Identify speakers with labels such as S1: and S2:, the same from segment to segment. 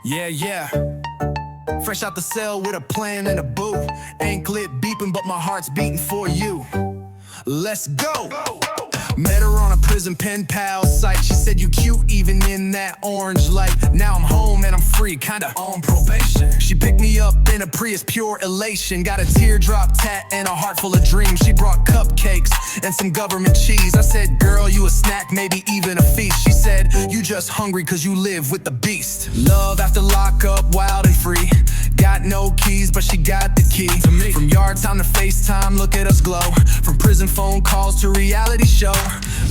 S1: Yeah, yeah. Fresh out the cell with a plan and a boo. Anklet beeping, but my heart's beating for you. Let's go. Met her on a prison pen pal site. She said you cute even in that orange light. Now I'm home and I'm free, kinda on probation. She picked me up in a Prius, pure elation. Got a teardrop tat and a heart full of dreams. She brought cupcakes and some government cheese. I said, girl, you a snack, maybe even a feast. She said, you just hungry cause you live with the beast. Love after lockup, wild and free. Got no keys, but she got the key to me. From yard time to FaceTime, look at us glow. From prison phone calls to reality show.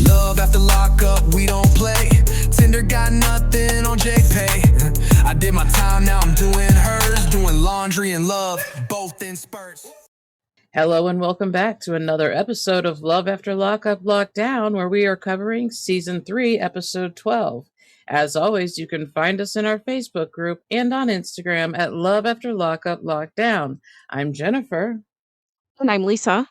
S1: Love after lockup, we don't play. Tinder got nothing on JPay. I did my time, now I'm doing hers. Doing laundry and love, both in spurts.
S2: Hello and welcome back to another episode of Love After Lockup Lockdown, where we are covering Season 3, Episode 12. As always, you can find us in our Facebook group and on Instagram at Love After Lockup Lockdown. I'm Jennifer.
S3: And I'm Lisa.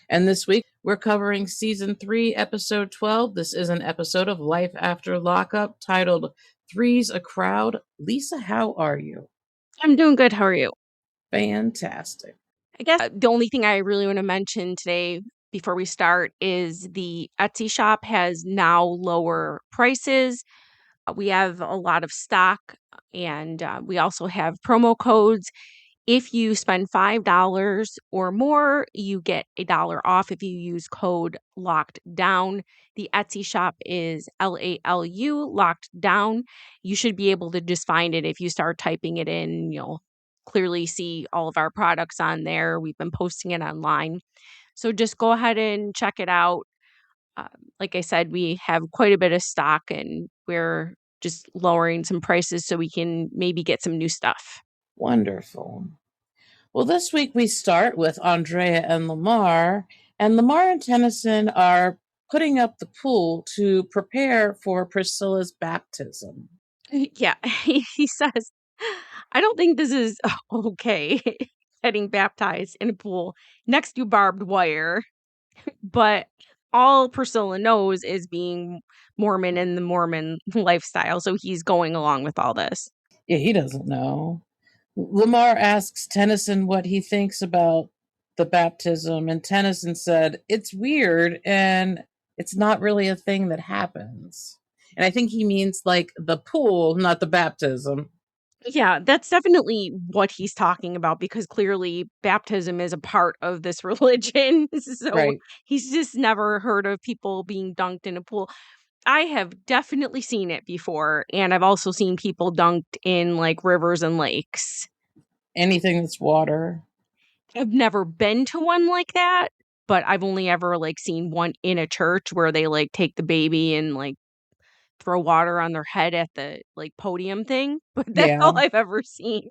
S2: And this week, we're covering Season 3, Episode 12. This is an episode of Life After Lockup titled Three's a Crowd. Lisa, how are you?
S3: I'm doing good. How are you?
S2: Fantastic.
S3: I guess the only thing I really want to mention today before we start is the Etsy shop has now lower prices. We have a lot of stock, and we also have promo codes. If you spend $5 or more, you get $1 off if you use code locked down. The Etsy shop is LALU locked down. You should be able to just find it if you start typing it in. You'll clearly see all of our products on there. We've been posting it online. So just go ahead and check it out. Like I said, we have quite a bit of stock and we're just lowering some prices so we can maybe get some new stuff.
S2: Wonderful. Well, this week we start with Andrea and Lamar and Tennyson are putting up the pool to prepare for Priscilla's baptism.
S3: Yeah, he says, I don't think this is okay, getting baptized in a pool next to barbed wire. But all Priscilla knows is being Mormon and the Mormon lifestyle, so he's going along with all this.
S2: Yeah, he doesn't know. Lamar asks Tennyson what he thinks about the baptism, and Tennyson said, it's weird, and it's not really a thing that happens. And I think he means like the pool, not the baptism.
S3: Yeah, that's definitely what he's talking about because clearly baptism is a part of this religion. So
S2: Right.
S3: he's just never heard of people being dunked in a pool. I have definitely seen it before, and I've also seen people dunked in like rivers and lakes.
S2: Anything that's water.
S3: I've never been to one like that, but I've only ever like seen one in a church where they like take the baby and like throw water on their head at the like podium thing. But that's all I've ever seen.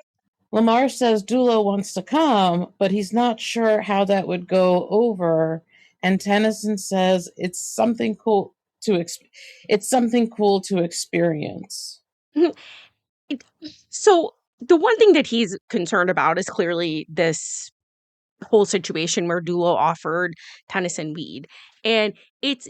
S2: Lamar says Dulo wants to come, but he's not sure how that would go over. And Tennyson says it's something cool to experience.
S3: So the one thing that he's concerned about is clearly this whole situation where Dulo offered Tennyson weed. And it's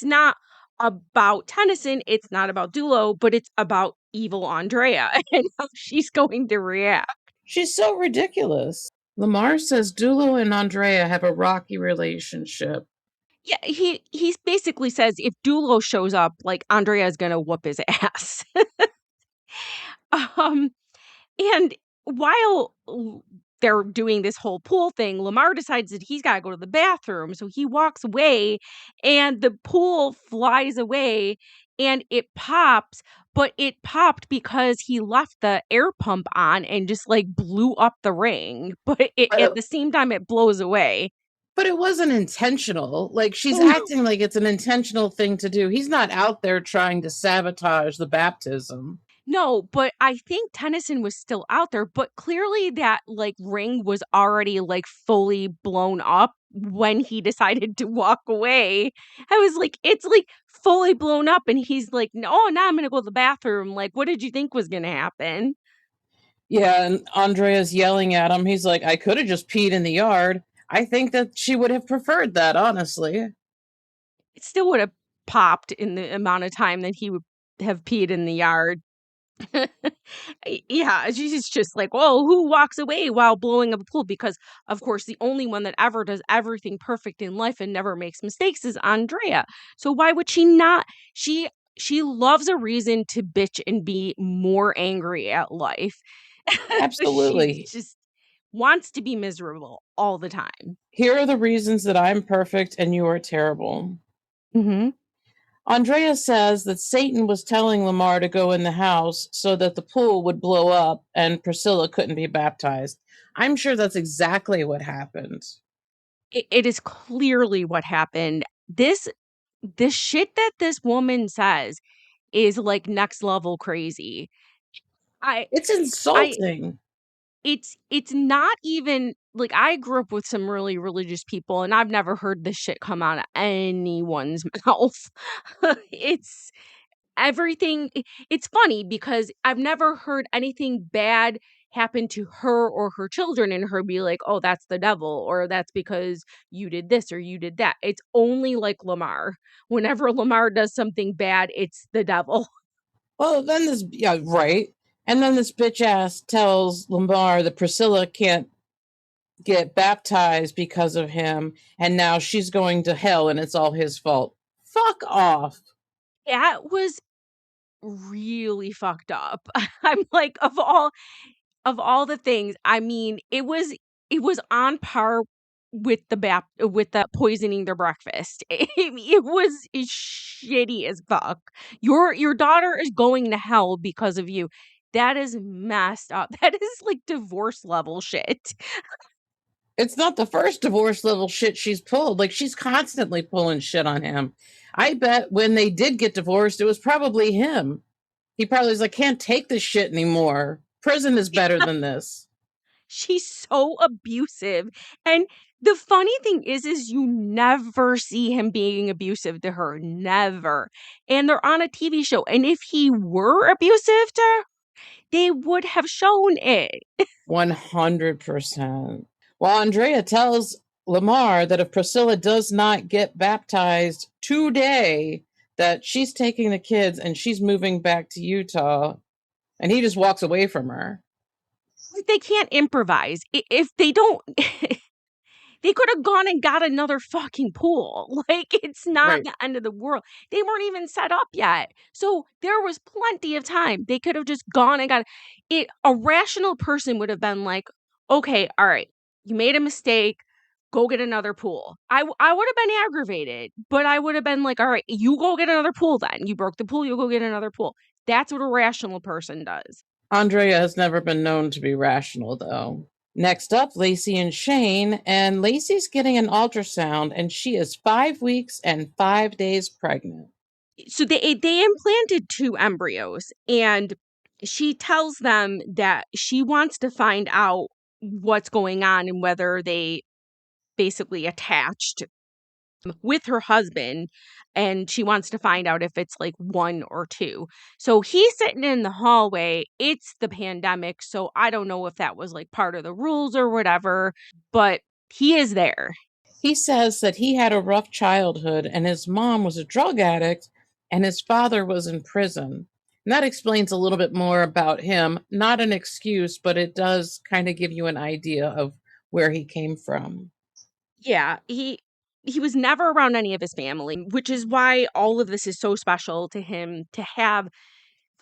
S3: not about Tennyson, it's not about Dulo, but it's about evil Andrea and how she's going to react.
S2: She's so ridiculous. Lamar says Dulo and Andrea have a rocky relationship.
S3: Yeah, he basically says if Dulo shows up, like Andrea's gonna whoop his ass. And while they're doing this whole pool thing, Lamar decides that he's got to go to the bathroom. So he walks away and the pool flies away and it pops, but it popped because he left the air pump on and just like blew up the ring. But at the same time, it blows away.
S2: But it wasn't intentional. Like, she's acting like it's an intentional thing to do. He's not out there trying to sabotage the baptism.
S3: No, but I think Tennyson was still out there, but clearly that like ring was already like fully blown up when he decided to walk away. I was like, it's like fully blown up and he's like, no, now I'm going to go to the bathroom. Like, what did you think was going to happen?
S2: Yeah, and Andrea's yelling at him. He's like, I could have just peed in the yard. I think that she would have preferred that, honestly.
S3: It still would have popped in the amount of time that he would have peed in the yard. Yeah, she's just like, "Whoa, who walks away while blowing up a pool?" Because, of course, the only one that ever does everything perfect in life and never makes mistakes is Andrea. So why would she not? She she loves a reason to bitch and be more angry at life. She
S2: Absolutely.
S3: just wants to be miserable all the time.
S2: Here are the reasons that I'm perfect and you are terrible.
S3: Mhm.
S2: Andrea says that Satan was telling Lamar to go in the house so that the pool would blow up and Priscilla couldn't be baptized. I'm sure that's exactly what happened.
S3: It is clearly what happened. This shit that this woman says is, like, next level crazy. I
S2: It's
S3: I
S2: insulting.
S3: it's not even like, I grew up with some really religious people, and I've never heard this shit come out of anyone's mouth. It's everything it's funny because I've never heard anything bad happen to her or her children and her be like, "Oh, that's the devil," or "That's because you did this or you did that." It's only like Lamar. Whenever Lamar does something bad, it's the devil.
S2: Well, then this, yeah, right. And then this bitch ass tells Lamar that Priscilla can't get baptized because of him, and now she's going to hell and it's all his fault. Fuck off.
S3: That was really fucked up. I'm like, of all the things, I mean, it was on par with with the poisoning their breakfast. It was shitty as fuck. Your daughter is going to hell because of you. That is messed up. That is like divorce level shit.
S2: It's not the first divorce level shit she's pulled. Like, she's constantly pulling shit on him. I bet when they did get divorced, it was probably him. He probably was like, can't take this shit anymore. Prison is better than this.
S3: She's so abusive. And the funny thing is you never see him being abusive to her. Never. And they're on a TV show. And if he were abusive to her, they would have shown it.
S2: 100%. While Andrea tells Lamar that if Priscilla does not get baptized today, that she's taking the kids and she's moving back to Utah, and he just walks away from her.
S3: They can't improvise. If they don't, they could have gone and got another fucking pool. Like, it's not
S2: Right.
S3: the end of the world. They weren't even set up yet. So there was plenty of time. They could have just gone and got it. A rational person would have been like, okay, all right, you made a mistake. Go get another pool. I would have been aggravated, but I would have been like, all right, you go get another pool then. You broke the pool, you go get another pool. That's what a rational person does.
S2: Andrea has never been known to be rational, though. Next up, Lacey and Shane, and Lacey's getting an ultrasound, and she is 5 weeks and 5 days pregnant.
S3: So they implanted two embryos, and she tells them that she wants to find out what's going on and whether they basically attached with her husband, and she wants to find out if it's like one or two. So he's sitting in the hallway. It's the pandemic, so I don't know if that was like part of the rules or whatever, but he is there.
S2: He says that he had a rough childhood, and his mom was a drug addict, and his father was in prison. And that explains a little bit more about him. Not an excuse, but it does kind of give you an idea of where he came from.
S3: Yeah, he was never around any of his family, which is why all of this is so special to him to have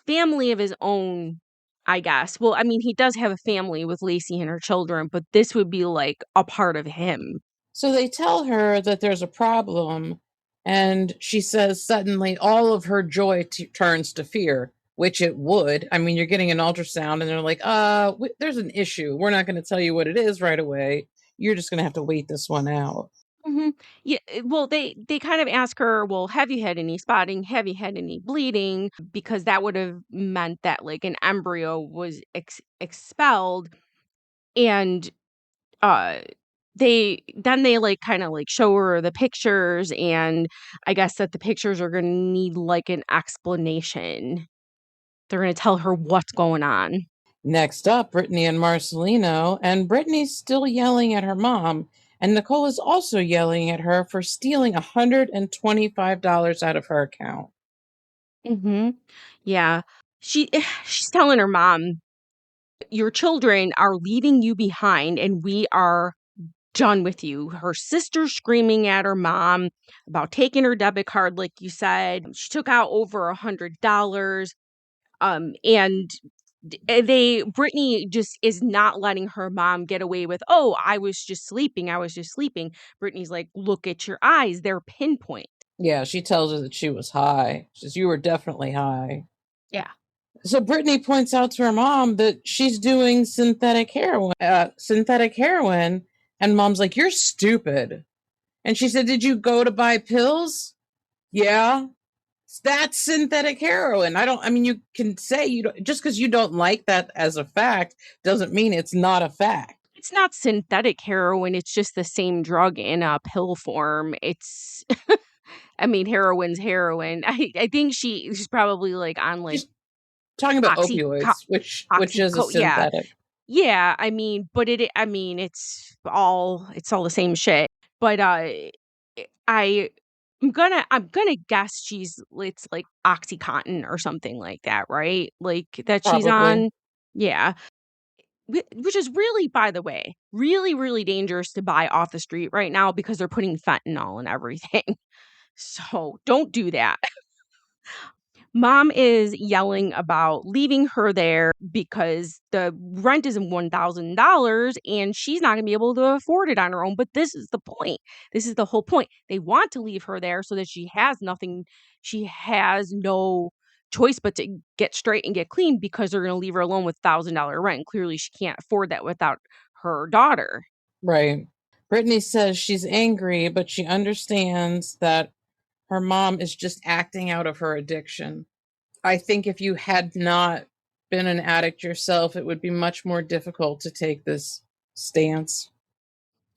S3: family of his own, I guess. Well, I mean, he does have a family with Lacey and her children, but this would be like a part of him.
S2: So they tell her that there's a problem, and she says suddenly all of her joy turns to fear, which it would. I mean, you're getting an ultrasound, and they're like, there's an issue. We're not going to tell you what it is right away. You're just going to have to wait this one out.
S3: Mhm. Yeah, well, they kind of ask her, "Well, have you had any spotting? Have you had any bleeding?" Because that would have meant that like an embryo was expelled, and uh they like kind of like show her the pictures, and I guess that the pictures are going to need like an explanation. They're going to tell her what's going on.
S2: Next up, Brittany and Marcelino, and Brittany's still yelling at her mom, and Nicole is also yelling at her for stealing $125 out of her account.
S3: Mhm. Yeah. she's telling her mom, your children are leaving you behind and we are done with you. Her sister's screaming at her mom about taking her debit card, like you said. She took out over $100. And Brittany just is not letting her mom get away with, oh, I was just sleeping. I was just sleeping. Brittany's like, look at your eyes. They're pinpoint.
S2: Yeah, she tells her that she was high. She says, you were definitely high.
S3: Yeah.
S2: So Brittany points out to her mom that she's doing synthetic heroin. And mom's like, you're stupid. And she said, did you go to buy pills? Yeah. That's synthetic heroin. You can say you don't, just because you don't like that as a fact doesn't mean it's not a fact.
S3: It's not synthetic heroin. It's just the same drug in a pill form. It's, heroin's heroin. I think she's probably like on like
S2: She's talking about
S3: oxy,
S2: opioids, which is a
S3: yeah.
S2: synthetic.
S3: Yeah, it's all the same shit. But I'm gonna guess it's like OxyContin or something like that, right? Like that she's
S2: Probably.
S3: on. Yeah. Which is really, by the way, really, really dangerous to buy off the street right now because they're putting fentanyl in everything. So don't do that. Mom is yelling about leaving her there because the rent is $1,000 and she's not going to be able to afford it on her own. But this is the point. This is the whole point. They want to leave her there so that she has nothing. She has no choice but to get straight and get clean because they're going to leave her alone with $1,000 rent. And clearly, she can't afford that without her daughter.
S2: Right. Brittany says she's angry, but she understands that her mom is just acting out of her addiction. I think if you had not been an addict yourself, it would be much more difficult to take this stance.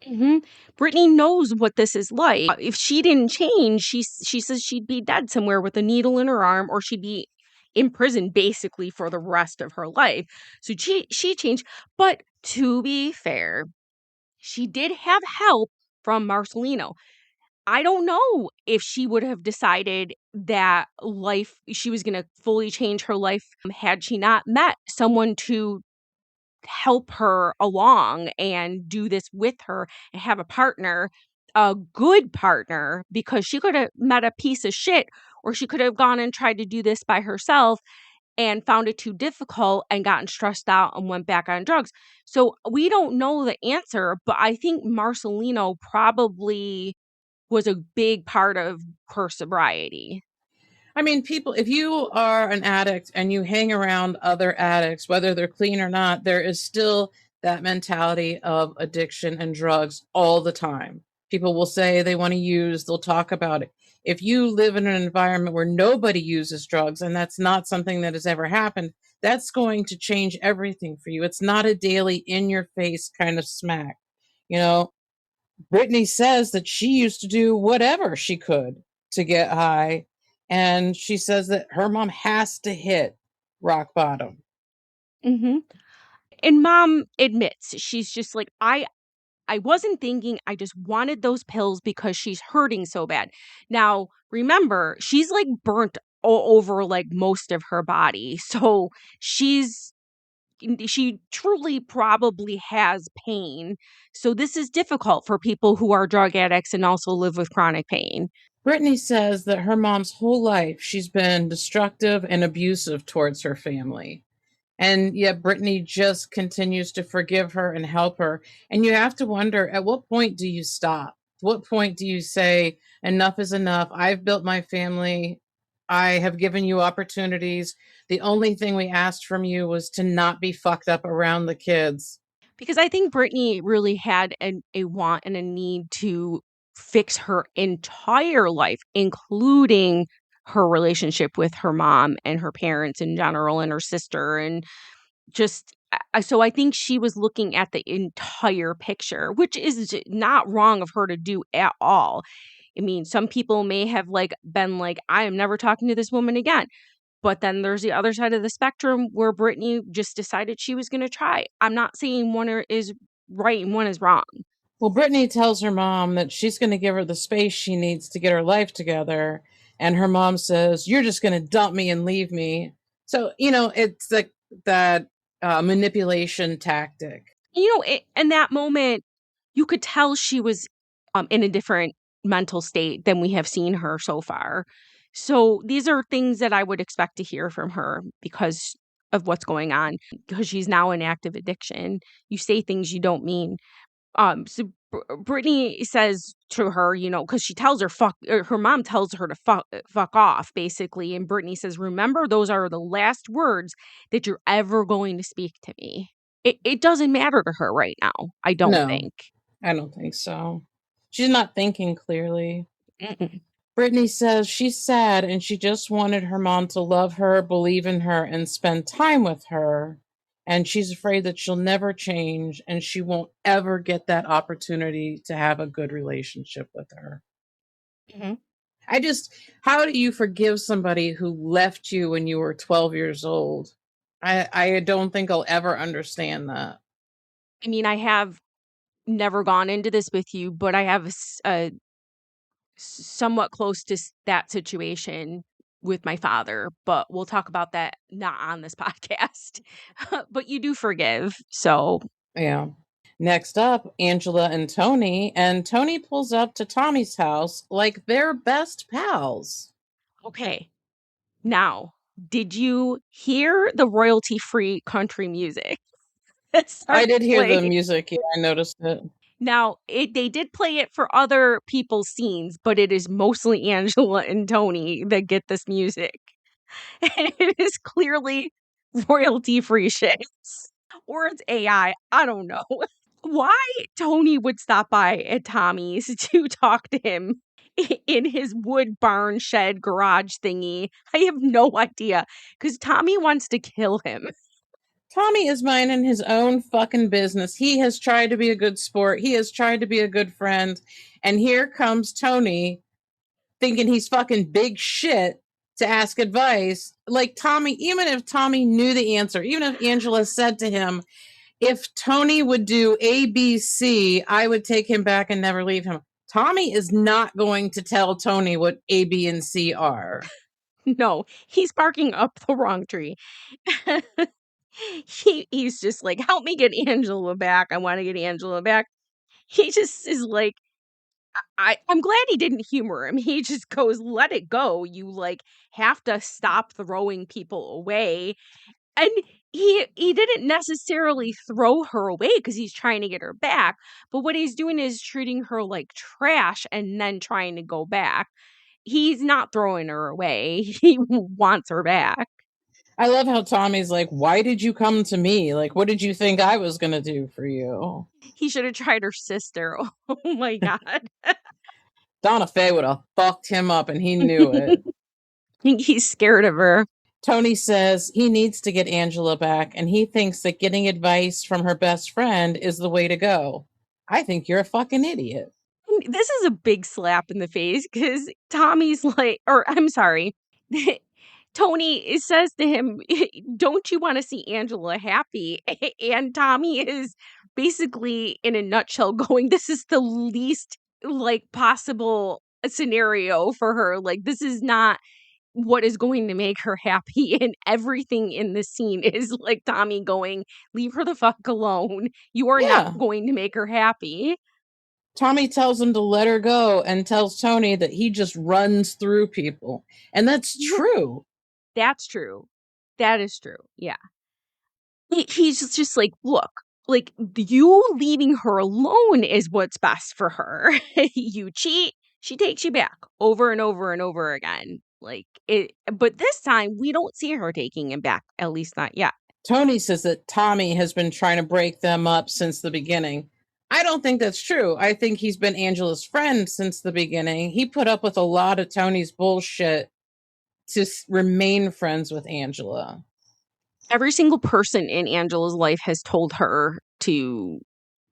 S3: Mm-hmm. Brittany knows what this is like. If she didn't change, she says she'd be dead somewhere with a needle in her arm, or she'd be in prison basically for the rest of her life. So she changed. But to be fair, she did have help from Marcelino. I don't know if she would have decided that she was going to fully change her life had she not met someone to help her along and do this with her and have a partner, a good partner, because she could have met a piece of shit or she could have gone and tried to do this by herself and found it too difficult and gotten stressed out and went back on drugs. So we don't know the answer, but I think Marcelino probably was a big part of her sobriety.
S2: People, if you are an addict and you hang around other addicts, whether they're clean or not, there is still that mentality of addiction and drugs all the time. People will say they want to use, they'll talk about it. If you live in an environment where nobody uses drugs and that's not something that has ever happened, that's going to change everything for you. It's not a daily in your face kind of smack. Brittany says that she used to do whatever she could to get high. And she says that her mom has to hit rock bottom.
S3: Mm-hmm. And mom admits, she's just like, I wasn't thinking, I just wanted those pills because she's hurting so bad. Now, remember, she's like burnt all over like most of her body. So she truly probably has pain. So this is difficult for people who are drug addicts and also live with chronic pain.
S2: Brittany says that her mom's whole life she's been destructive and abusive towards her family. And yet Brittany just continues to forgive her and help her. And you have to wonder, at what point do you stop? What point do you say, enough is enough? I've built my family. I have given you opportunities. The only thing we asked from you was to not be fucked up around the kids.
S3: Because I think Brittany really had a want and a need to fix her entire life, including her relationship with her mom and her parents in general and her sister. And just so I think she was looking at the entire picture, which is not wrong of her to do at all. Some people may have been like, I am never talking to this woman again. But then there's the other side of the spectrum where Brittany just decided she was going to try. I'm not saying is right and one is wrong.
S2: Well, Brittany tells her mom that she's going to give her the space she needs to get her life together. And her mom says, you're just going to dump me and leave me. So, it's like that manipulation tactic.
S3: In that moment, you could tell she was in a different mental state than we have seen her so far. So these are things that I would expect to hear from her because of what's going on, because she's now in active addiction. You say things you don't mean. So Brittany says to her, because she tells her her mom tells her to fuck off, basically. And Brittany says, remember, those are the last words that you're ever going to speak to me. It doesn't matter to her right now, I don't
S2: No,
S3: think.
S2: I don't think so. She's not thinking clearly.
S3: Mm-mm.
S2: Brittany says she's sad and she just wanted her mom to love her, believe in her, and spend time with her. And she's afraid that she'll never change and she won't ever get that opportunity to have a good relationship with her.
S3: Mhm.
S2: How do you forgive somebody who left you when you were 12 years old? I don't think I'll ever understand that.
S3: I mean, I have never gone into this with you, but I have somewhat close to that situation with my father, but we'll talk about that not on this podcast. But you do forgive, so
S2: Yeah. Next up, Angela and Tony pulls up to Tommy's house like they're best pals.
S3: okay. Now, did you hear the royalty-free country music that
S2: I
S3: started
S2: did hear the
S3: playing?
S2: music. Yeah, I noticed it.
S3: Now, they did play it for other people's scenes, but it is mostly Angela and Tony that get this music. And it is clearly royalty-free shit. Or it's AI, I don't know. Why Tony would stop by at Tommy's to talk to him in his wood barn shed garage thingy, I have no idea. Because Tommy wants to kill him.
S2: Tommy is minding his own fucking business. He has tried to be a good sport. He has tried to be a good friend. And here comes Tony thinking he's fucking big shit to ask advice. Like Tommy, even if Tommy knew the answer, even if Angela said to him, if Tony would do A, B, C, I would take him back and never leave him. Tommy is not going to tell Tony what A, B, and C are.
S3: No, he's barking up the wrong tree. He's just like, help me get Angela back. I want to get Angela back. He just is like, I'm glad he didn't humor him. He just goes, let it go. You have to stop throwing people away. And he didn't necessarily throw her away because he's trying to get her back. But what he's doing is treating her like trash and then trying to go back. He's not throwing her away. He wants her back.
S2: I love how Tommy's like, why did you come to me? Like, what did you think I was going to do for you?
S3: He should have tried her sister. Oh my God.
S2: Donna Faye would have fucked him up and he knew it.
S3: He's scared of her.
S2: Tony says he needs to get Angela back and he thinks that getting advice from her best friend is the way to go. I think you're a fucking idiot.
S3: This is a big slap in the face because Tommy's like, or I'm sorry, Tony says to him, don't you want to see Angela happy? And Tommy is basically, in a nutshell, going, this is the least possible scenario for her. Like, this is not what is going to make her happy. And everything in this scene is like Tommy going, leave her the fuck alone. You are not
S2: Yeah.
S3: going to make her happy.
S2: Tommy tells him to let her go and tells Tony that he just runs through people. And that's true.
S3: That's true. That is true. Yeah. He's just like, look, you leaving her alone is what's best for her. You cheat, she takes you back over and over and over again. But this time we don't see her taking him back, at least not yet.
S2: Tony says that Tommy has been trying to break them up since the beginning. I don't think that's true. I think he's been Angela's friend since the beginning. He put up with a lot of Tony's bullshit to remain friends with Angela.
S3: Every single person in Angela's life has told her to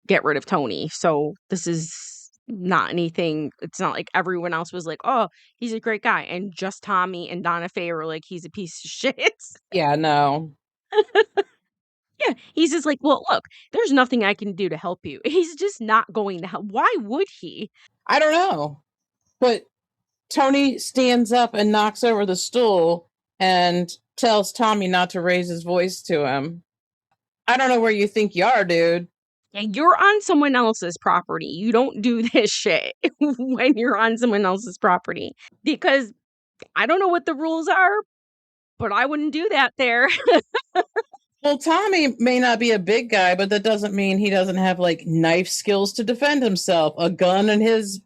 S3: get rid of Tony. So this is not anything. It's not like everyone else was like, oh, he's a great guy. And just Tommy and Donna Faye were like, he's a piece of shit.
S2: Yeah, no.
S3: Yeah, he's just like, well, look, there's nothing I can do to help you. He's just not going to help. Why would he?
S2: I don't know. But Tony stands up and knocks over the stool and tells Tommy not to raise his voice to him. I don't know where you think you are, dude.
S3: Yeah, you're on someone else's property. You don't do this shit when you're on someone else's property. Because I don't know what the rules are, but I wouldn't do that there.
S2: Well, Tommy may not be a big guy, but that doesn't mean he doesn't have like knife skills to defend himself. A gun in his,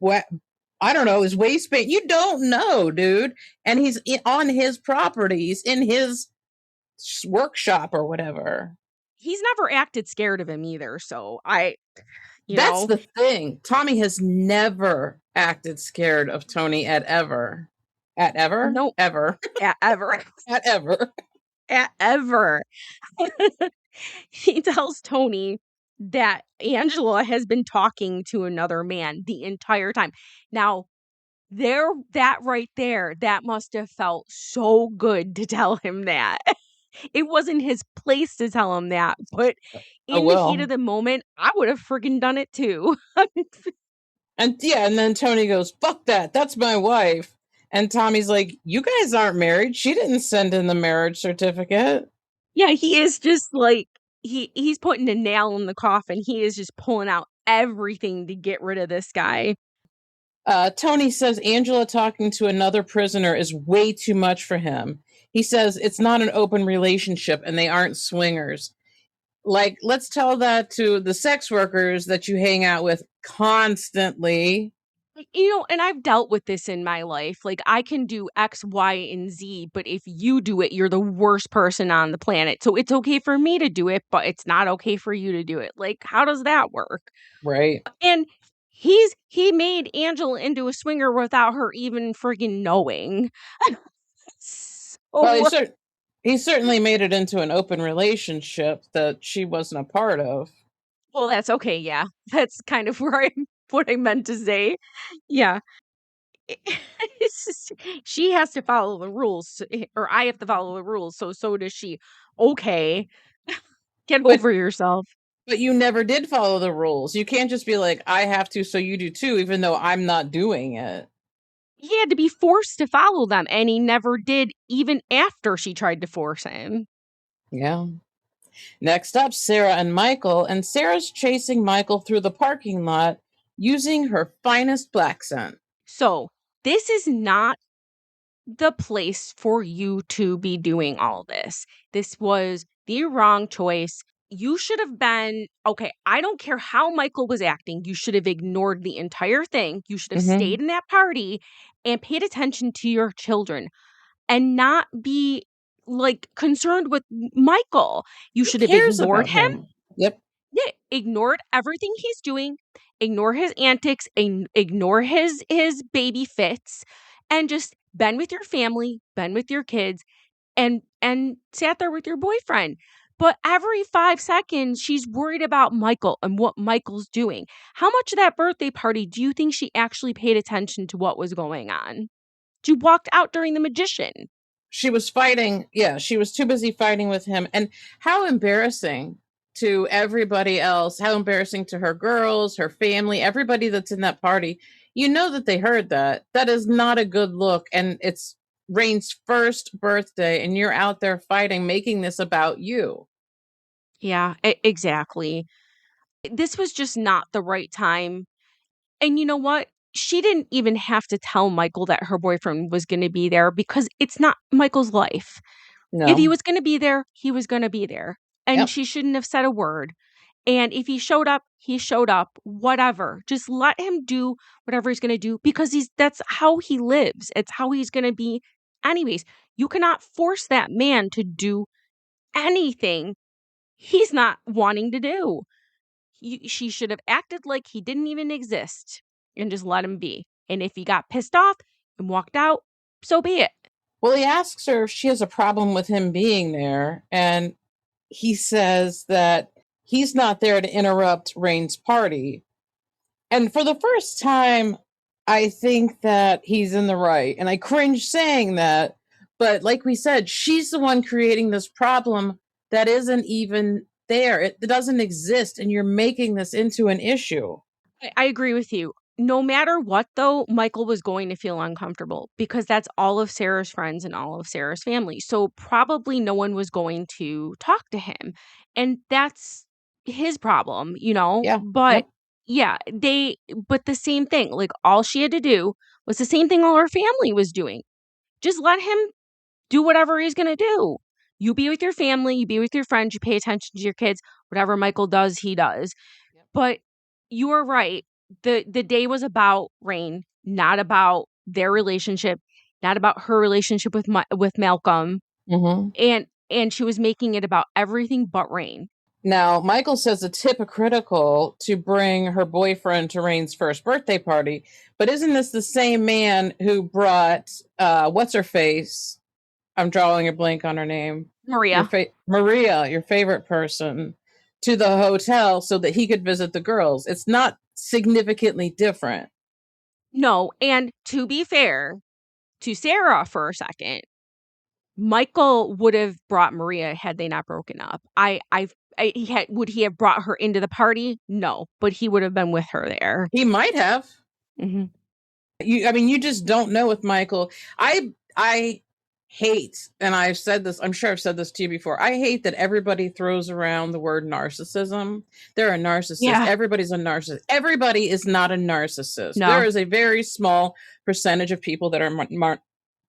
S2: I don't know, his waistband. You don't know, dude. And he's on his properties in his workshop or whatever.
S3: He's never acted scared of him either. So
S2: That's the thing. Tommy has never acted scared of Tony at ever. At ever?
S3: No.
S2: Ever.
S3: At ever.
S2: At ever.
S3: At ever. He tells Tony that Angela has been talking to another man the entire time. Now, that right there, that must have felt so good to tell him that. It wasn't his place to tell him that, but in the heat of the moment, I would have freaking done it too.
S2: And then Tony goes, "Fuck that. That's my wife." And Tommy's like, "You guys aren't married. She didn't send in the marriage certificate."
S3: Yeah, he is just like, he's putting a nail in the coffin. He is just pulling out everything to get rid of this guy.
S2: Tony says Angela talking to another prisoner is way too much for him. He says it's not an open relationship and they aren't swingers. Like, let's tell that to the sex workers that you hang out with constantly.
S3: And I've dealt with this in my life. Like, I can do X, Y, and Z, but if you do it, you're the worst person on the planet. So it's okay for me to do it, but it's not okay for you to do it. Like, how does that work?
S2: Right.
S3: And he made Angela into a swinger without her even friggin' knowing.
S2: Well, he certainly made it into an open relationship that she wasn't a part of.
S3: Well, that's okay. Yeah, that's kind of what I meant to say. Yeah. She has to follow the rules, or I have to follow the rules. So does she. Okay. Get over yourself.
S2: But you never did follow the rules. You can't just be like, I have to, so you do too, even though I'm not doing it.
S3: He had to be forced to follow them, and he never did, even after she tried to force him.
S2: Yeah. Next up, Sarah and Michael, and Sarah's chasing Michael through the parking lot using her finest black scent.
S3: So, this is not the place for you to be doing all this. This was the wrong choice. You should have been, okay, I don't care how Michael was acting. You should have ignored the entire thing. You should have stayed in that party and paid attention to your children and not be like concerned with Michael. You should have ignored him.
S2: Yep.
S3: Yeah, ignored everything he's doing, ignore his antics, ignore his baby fits, and just been with your family, been with your kids, and sat there with your boyfriend. But every 5 seconds, she's worried about Michael and what Michael's doing. How much of that birthday party do you think she actually paid attention to what was going on? She walked out during the magician.
S2: She was fighting. Yeah, she was too busy fighting with him. And how embarrassing to everybody else. How embarrassing to her girls, her family, everybody that's in that party. You know that they heard that. That is not a good look. And it's Rain's first birthday, and you're out there fighting, making this about you.
S3: Yeah, exactly. This was just not the right time. And you know what? She didn't even have to tell Michael that her boyfriend was going to be there because it's not Michael's life.
S2: No.
S3: If he was going to be there, he was going to be there. And she shouldn't have said a word. And if he showed up, he showed up, whatever. Just let him do whatever he's going to do because that's how he lives. It's how he's going to be anyways. You cannot force that man to do anything he's not wanting to do. She should have acted like he didn't even exist and just let him be. And if he got pissed off and walked out, so be it.
S2: Well, he asks her if she has a problem with him being there. And he says that he's not there to interrupt Rain's party. And for the first time, I think that he's in the right. And I cringe saying that. But like we said, she's the one creating this problem that isn't even there. It doesn't exist. And you're making this into an issue.
S3: I agree with you. no matter what, though, Michael was going to feel uncomfortable because that's all of Sarah's friends and all of Sarah's family. So probably no one was going to talk to him. And that's his problem, you know?
S2: Yeah.
S3: But
S2: Yep.
S3: yeah, but the same thing, like all she had to do was the same thing all her family was doing. Just let him do whatever he's going to do. You be with your family, you be with your friends, you pay attention to your kids. Whatever Michael does, he does.
S2: Yep.
S3: But you are right. The day was about Rain, not about their relationship, not about her relationship with Malcolm,
S2: Hmm.
S3: and she was making it about everything but Rain.
S2: Now, Michael says it's hypocritical to bring her boyfriend to Rain's first birthday party, but isn't this the same man who brought what's her face? I'm drawing a blank on her name.
S3: Maria.
S2: Maria, your favorite person, to the hotel so that he could visit the girls. It's not significantly different.
S3: No, and to be fair to Sarah for a second, Michael would have brought Maria had they not broken up. Would he have brought her into the party? No, but he would have been with her there.
S2: He might have.
S3: Mhm.
S2: You just don't know with Michael. I hate, and I've said this, I'm sure I've said this to you before. I hate that everybody throws around the word narcissism. They're a narcissist.
S3: Yeah.
S2: Everybody's a narcissist. Everybody is not a narcissist.
S3: No.
S2: There is a very small percentage of people that are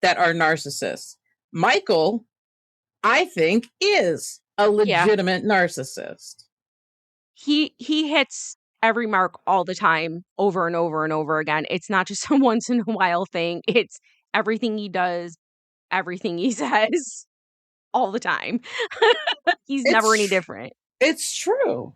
S2: narcissists. Michael, I think, is a legitimate narcissist.
S3: He hits every mark all the time, over and over and over again. It's not just a once in a while thing. It's everything he does, everything he says, all the time. He's never any different.
S2: It's true.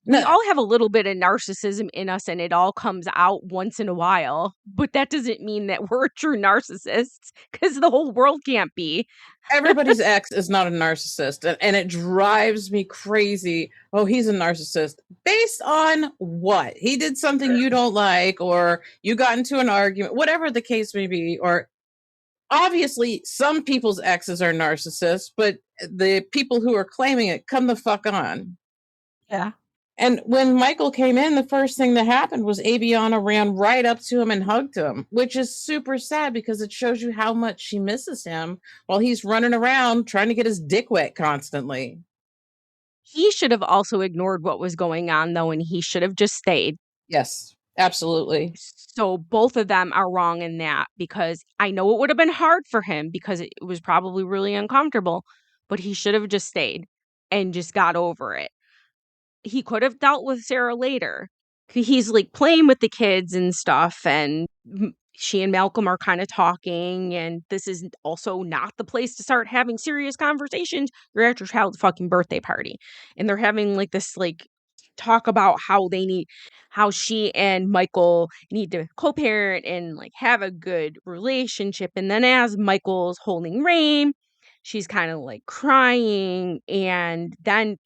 S3: We
S2: No,
S3: all have a little bit of narcissism in us and it all comes out once in a while, but that doesn't mean that we're true narcissists because the whole world can't be.
S2: everybody's ex is not a narcissist, and it drives me crazy. Oh, he's a narcissist. Based on what? He did something you don't like, or you got into an argument, whatever the case may be. Or obviously some people's exes are narcissists, but the people who are claiming it, come the fuck on.
S3: Yeah.
S2: And when Michael came in, the first thing that happened was Aviana ran right up to him and hugged him, which is super sad because it shows you how much she misses him while he's running around trying to get his dick wet constantly.
S3: He should have also ignored what was going on, though, and he should have just stayed.
S2: Yes, absolutely.
S3: So both of them are wrong in that because I know it would have been hard for him because it was probably really uncomfortable, but he should have just stayed and just got over it. He could have dealt with Sarah later. He's like playing with the kids and stuff, and she and Malcolm are kind of talking, and this is also not the place to start having serious conversations. You're at your child's fucking birthday party, and they're having like this like talk about how she and Michael need to co-parent and like have a good relationship. And then as Michael's holding Rain, she's kind of like crying, and then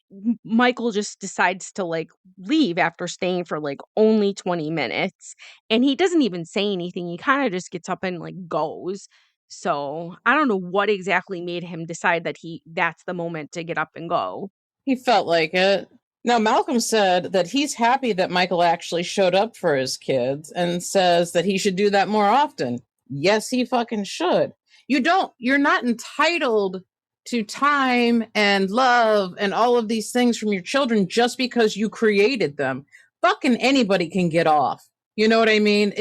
S3: Michael just decides to like leave after staying for like only 20 minutes, and he doesn't even say anything. He kind of just gets up and like goes. So I don't know what exactly made him decide that that's the moment to get up and go.
S2: He felt like it. Now, Malcolm said that he's happy that Michael actually showed up for his kids and says that he should do that more often. Yes, he fucking should. You're not entitled to time and love and all of these things from your children just because you created them. Fucking anybody can get off. You know what I mean?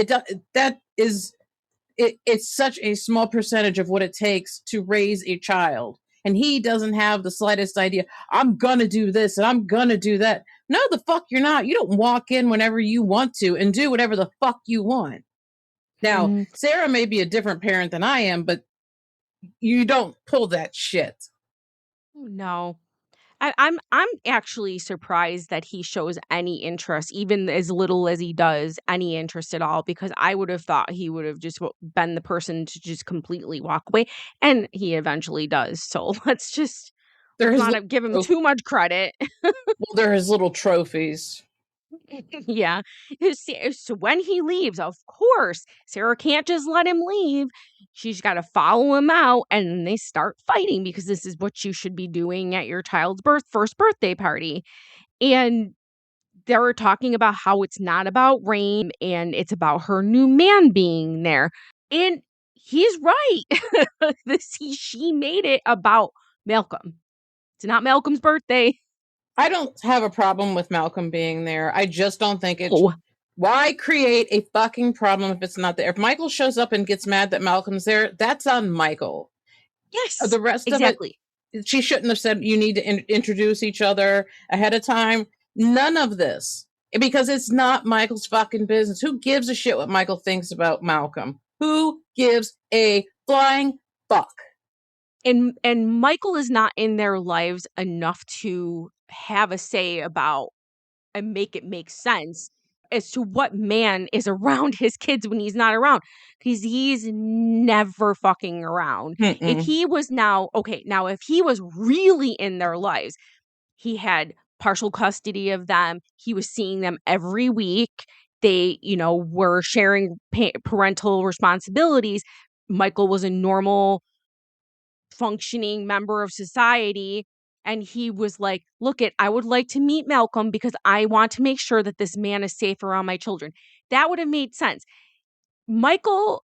S2: It's such a small percentage of what it takes to raise a child. And he doesn't have the slightest idea, I'm going to do this and I'm going to do that. No, the fuck you're not. You don't walk in whenever you want to and do whatever the fuck you want. Now,
S3: Mm.
S2: Sarah may be a different parent than I am, but you don't pull that shit.
S3: No. I'm actually surprised that he shows any interest, even as little as he does, any interest at all, because I would have thought he would have just been the person to just completely walk away, and he eventually does. So let's not give him too much credit.
S2: Well, they're his little trophies.
S3: Yeah. So when he leaves, of course, Sarah can't just let him leave. She's got to follow him out, and then they start fighting because this is what you should be doing at your child's first birthday party. And they were talking about how it's not about rain and it's about her new man being there. And he's right. She made it about Malcolm. It's not Malcolm's birthday.
S2: I don't have a problem with Malcolm being there. I just don't think it.
S3: Oh,
S2: Why create a fucking problem if it's not there? If Michael shows up and gets mad that Malcolm's there, that's on Michael.
S3: yes.
S2: The rest
S3: Exactly.
S2: of it, she shouldn't have said you need to introduce each other ahead of time. None of this. Because it's not Michael's fucking business. Who gives a shit what Michael thinks about Malcolm? Who gives a flying fuck?
S3: And Michael is not in their lives enough to have a say about and make it make sense as to what man is around his kids when he's not around, because he's never fucking around. If
S2: Mm-mm.
S3: he was now if he was really in their lives, he had partial custody of them. He was seeing them every week. They, were sharing parental responsibilities. Michael was a normal functioning member of society, and he was like, I would like to meet Malcolm because I want to make sure that this man is safe around my children. That would have made sense. Michael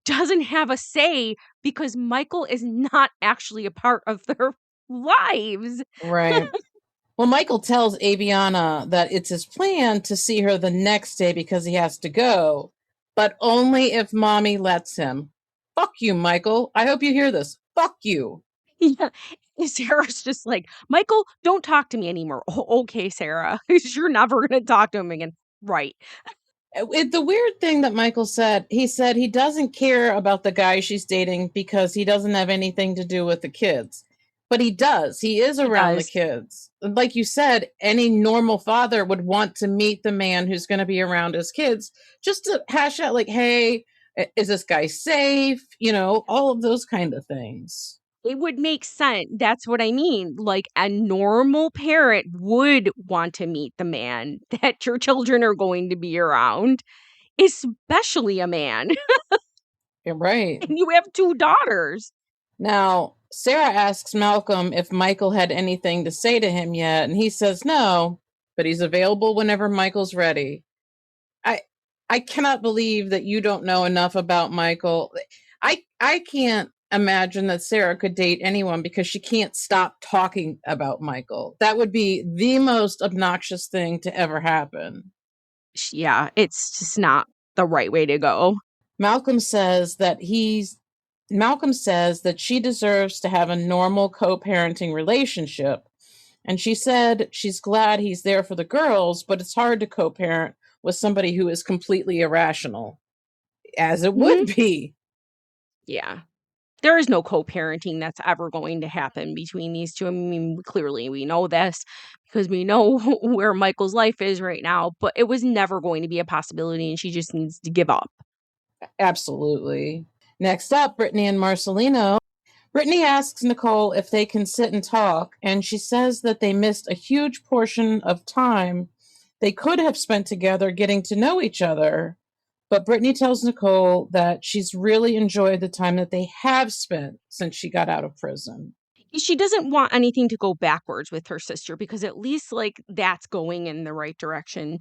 S3: doesn't have a say because Michael is not actually a part of their lives.
S2: Right. Well, Michael tells Aviana that it's his plan to see her the next day because he has to go, but only if mommy lets him. Fuck you, Michael. I hope you hear this. Fuck you.
S3: Yeah. Sarah's just like, Michael, don't talk to me anymore. Okay, Sarah. You're never going to talk to him again. Right.
S2: The weird thing that Michael said, he said he doesn't care about the guy she's dating because he doesn't have anything to do with the kids. But he does. He is around the kids. Like you said, any normal father would want to meet the man who's going to be around his kids just to hash out, like, hey, is this guy safe? All of those kind of things.
S3: It would make sense. That's what I mean. Like, a normal parent would want to meet the man that your children are going to be around, especially a man.
S2: You're right.
S3: And you have 2 daughters.
S2: Now, Sarah asks Malcolm if Michael had anything to say to him yet, and he says no, but he's available whenever Michael's ready. I cannot believe that you don't know enough about Michael. I can't imagine that Sarah could date anyone because she can't stop talking about Michael. That would be the most obnoxious thing to ever happen.
S3: Yeah, it's just not the right way to go.
S2: Malcolm says that she deserves to have a normal co-parenting relationship. And she said she's glad he's there for the girls, but it's hard to co-parent with somebody who is completely irrational, as it would be.
S3: Yeah. There is no co-parenting that's ever going to happen between these two. I mean, clearly we know this because we know where Michael's life is right now, but it was never going to be a possibility, and she just needs to give up.
S2: Absolutely. Next up, Brittany and Marcelino. Brittany asks Nicole if they can sit and talk, and she says that they missed a huge portion of time they could have spent together getting to know each other. But Brittany tells Nicole that she's really enjoyed the time that they have spent since she got out of prison.
S3: She doesn't want anything to go backwards with her sister because at least that's going in the right direction.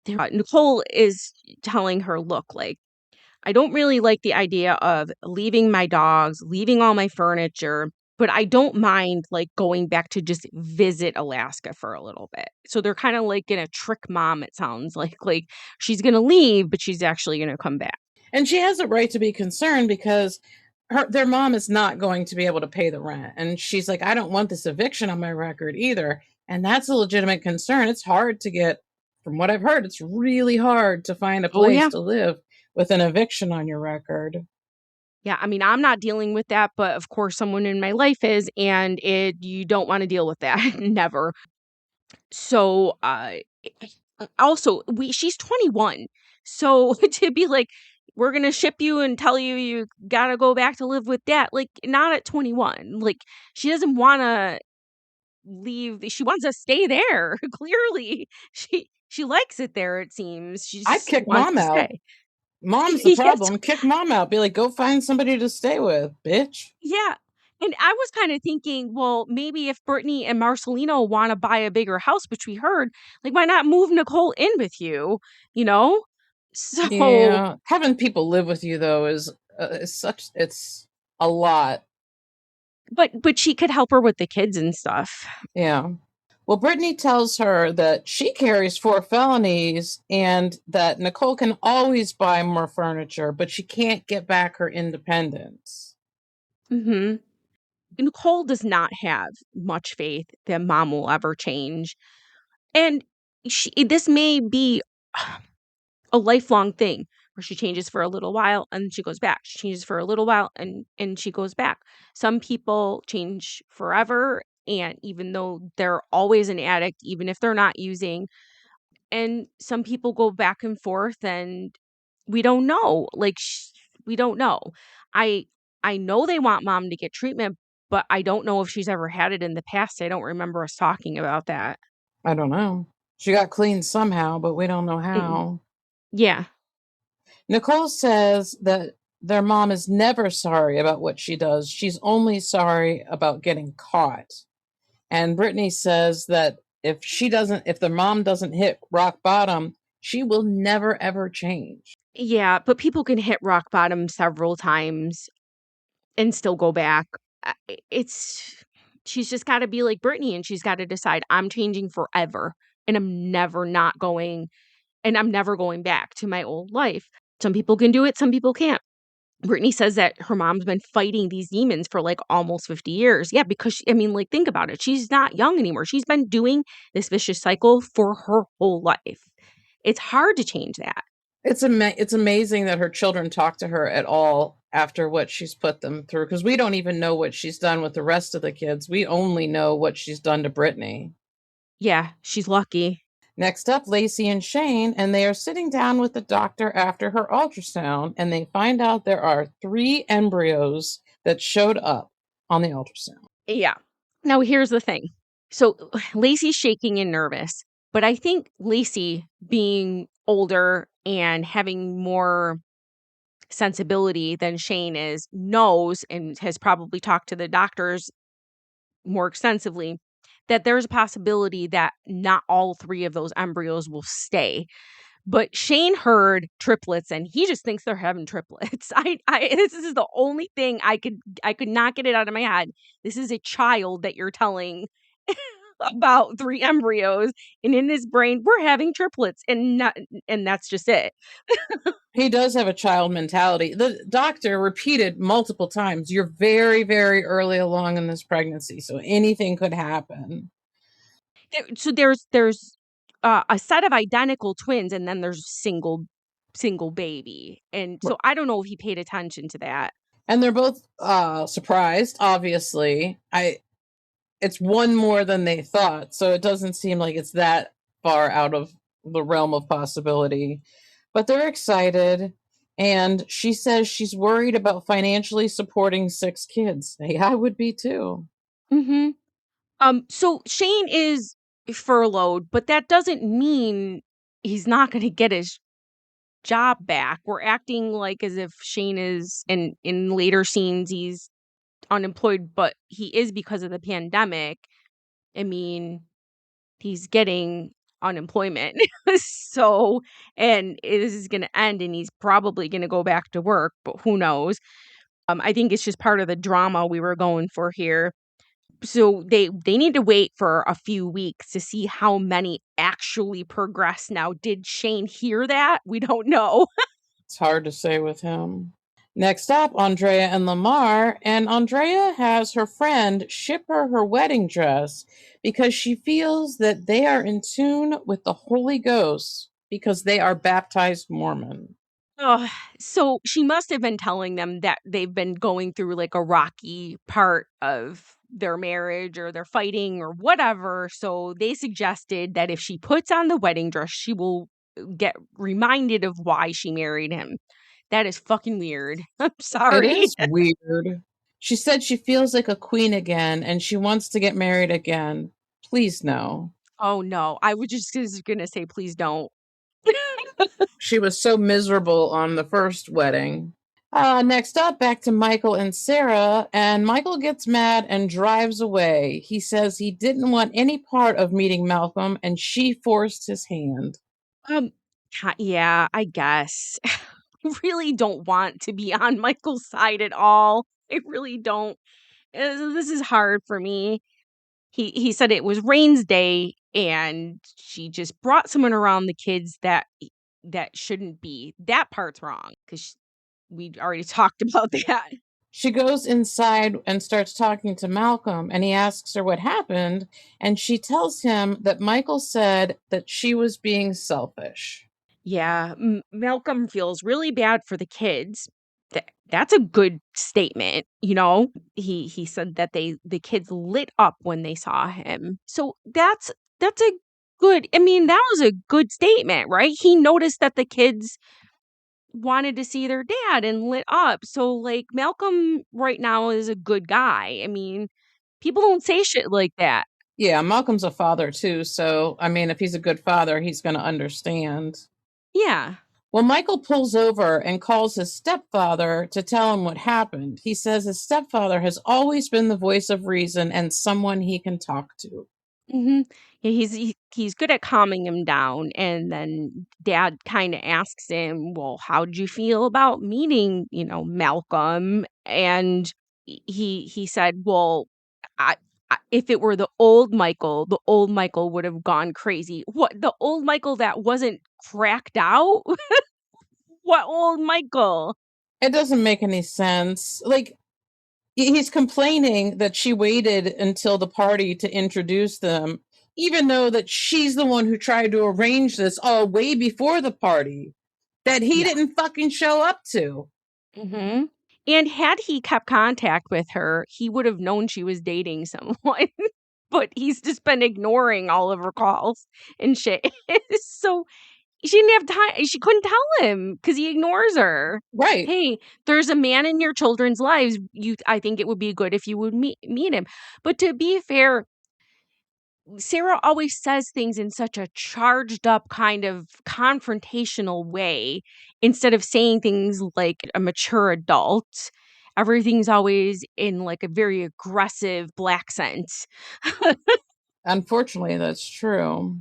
S3: Nicole is telling her, look, I don't really like the idea of leaving my dogs, leaving all my furniture, but I don't mind going back to just visit Alaska for a little bit. So they're kind of going to trick mom, it sounds like she's going to leave, but she's actually going to come back.
S2: And she has a right to be concerned because their mom is not going to be able to pay the rent. And she's like, I don't want this eviction on my record either. And that's a legitimate concern. It's hard to get, from what I've heard, it's really hard to find a place to live with an eviction on your record.
S3: Yeah, I mean, I'm not dealing with that, but of course someone in my life is, and you don't want to deal with that. Never. So, also, she's 21. So to be like, we're going to ship you and tell you got to go back to live with dad, not at 21. She doesn't want to leave. She wants to stay there. Clearly, she likes it there, it seems.
S2: I'd kick mom out.
S3: Stay.
S2: Mom's the problem. Kick mom out. Be like, go find somebody to stay with, bitch.
S3: Yeah. And I was kind of thinking, well, maybe if Brittany and Marcelino want to buy a bigger house, which we heard, like, why not move Nicole in with you? You know? So,
S2: Yeah, having people live with you though is such it's a lot.
S3: but she could help her with the kids and stuff.
S2: Yeah. Well, Brittany tells her that she carries 4 felonies and that Nicole can always buy more furniture, but she can't get back her independence.
S3: Hmm. Nicole does not have much faith that mom will ever change. And this may be a lifelong thing where she changes for a little while and she goes back. She changes for a little while and she goes back. Some people change forever, and even though they're always an addict, even if they're not using, and some people go back and forth, and we don't know. Like we don't know. I I know they want mom to get treatment, but I don't know if she's ever had it in the past. I don't remember us talking about that.
S2: I don't know. She got clean somehow, but we don't know
S3: Mm-mm.
S2: how.
S3: Yeah.
S2: Nicole says that their mom is never sorry about what she does. She's only sorry about getting caught. And Brittany says that if the mom doesn't hit rock bottom, she will never ever change.
S3: Yeah, but people can hit rock bottom several times and still go back. It's she's just got to be like Brittany, and she's got to decide, I'm changing forever and I'm never not going, and I'm never going back to my old life. Some people can do it, some people can't. Brittany says that her mom's been fighting these demons for like almost 50 years. Yeah, because I mean, like, think about it. She's not young anymore. She's been doing this vicious cycle for her whole life. It's hard to change that.
S2: It's amazing that her children talk to her at all after what she's put them through, because we don't even know what she's done with the rest of the kids. We only know what she's done to Brittany.
S3: Yeah, she's lucky.
S2: Next up, Lacey and Shane, and they are sitting down with the doctor after her ultrasound, and they find out there are 3 embryos that showed up on the ultrasound.
S3: Yeah. Now, here's the thing. So Lacey's shaking and nervous, but I think Lacey, being older and having more sensibility than Shane is, knows and has probably talked to the doctors more extensively that there's a possibility that not all 3 of those embryos will stay. But Shane heard triplets and he just thinks they're having triplets. I this is the only thing I could not get it out of my head. This is a child that you're telling about 3 embryos, and in his brain we're having triplets, and that's just it.
S2: He does have a child mentality. The doctor repeated multiple times, "You're very, very early along in this pregnancy, so anything could happen."
S3: So there's a set of identical twins, and then there's single baby. And so I don't know if he paid attention to that.
S2: And they're both surprised, obviously. It's one more than they thought, so it doesn't seem like it's that far out of the realm of possibility. But they're excited, and she says she's worried about financially supporting 6 kids. Hey, I would be too.
S3: Mhm. So Shane is furloughed, but that doesn't mean he's not going to get his job back. We're acting like as if Shane is, and in later scenes he's unemployed, but he is because of the pandemic. I mean, he's getting unemployment. So, and this is going to end and he's probably going to go back to work, but who knows? I think it's just part of the drama we were going for here. So they need to wait for a few weeks to see how many actually progress. Now, did Shane hear that? We don't know.
S2: It's hard to say with him. Next up, Andrea and Lamar, and Andrea has her friend ship her wedding dress because she feels that they are in tune with the Holy Ghost because they are baptized Mormon.
S3: Oh, so she must have been telling them that they've been going through like a rocky part of their marriage, or they're fighting or whatever. So they suggested that if she puts on the wedding dress, she will get reminded of why she married him. That is fucking weird. I'm
S2: It
S3: sorry.
S2: is weird. She said she feels like a queen again and she wants to get married again. Please no.
S3: Oh no. I was just gonna say, please don't.
S2: She was so miserable on the first wedding. Next up, back to Michael and Sarah, and Michael gets mad and drives away. He says he didn't want any part of meeting Malcolm, and she forced his hand.
S3: Um, yeah, I guess. I really don't want to be on Michael's side at all. I really don't. This is hard for me. He said it was Rain's day and she just brought someone around the kids that shouldn't be. That part's wrong because we already talked about that.
S2: She goes inside and starts talking to Malcolm, and he asks her what happened, and she tells him that Michael said that she was being selfish.
S3: Yeah, Malcolm feels really bad for the kids. That's a good statement, you know? He said that the kids lit up when they saw him. So that's a good, I mean, that was a good statement, right? He noticed that the kids wanted to see their dad and lit up. So like Malcolm right now is a good guy. I mean, people don't say shit like that.
S2: Yeah, Malcolm's a father too, so I mean, if he's a good father, he's going to understand.
S3: Yeah.
S2: Well, Michael pulls over and calls his stepfather to tell him what happened. He says his stepfather has always been the voice of reason and someone he can talk to.
S3: Mhm. Yeah, he's good at calming him down, and then dad kinda asks him, "Well, how'd you feel about meeting, Malcolm?" And he said, "Well, I if it were the old Michael would have gone crazy." What, the old Michael that wasn't cracked out? What old Michael?
S2: It doesn't make any sense. Like, he's complaining that she waited until the party to introduce them, even though that she's the one who tried to arrange this all way before the party that he
S3: Yeah.
S2: didn't fucking show up to.
S3: Mhm. And had he kept contact with her, he would have known she was dating someone, but he's just been ignoring all of her calls and shit. So, she didn't have time she couldn't tell him because he ignores her.
S2: Right.
S3: "Hey, there's a man in your children's lives, I think it would be good if you would meet him." But to be fair, Sarah always says things in such a charged up kind of confrontational way instead of saying things like a mature adult. Everything's always in like a very aggressive black sense.
S2: Unfortunately, that's true.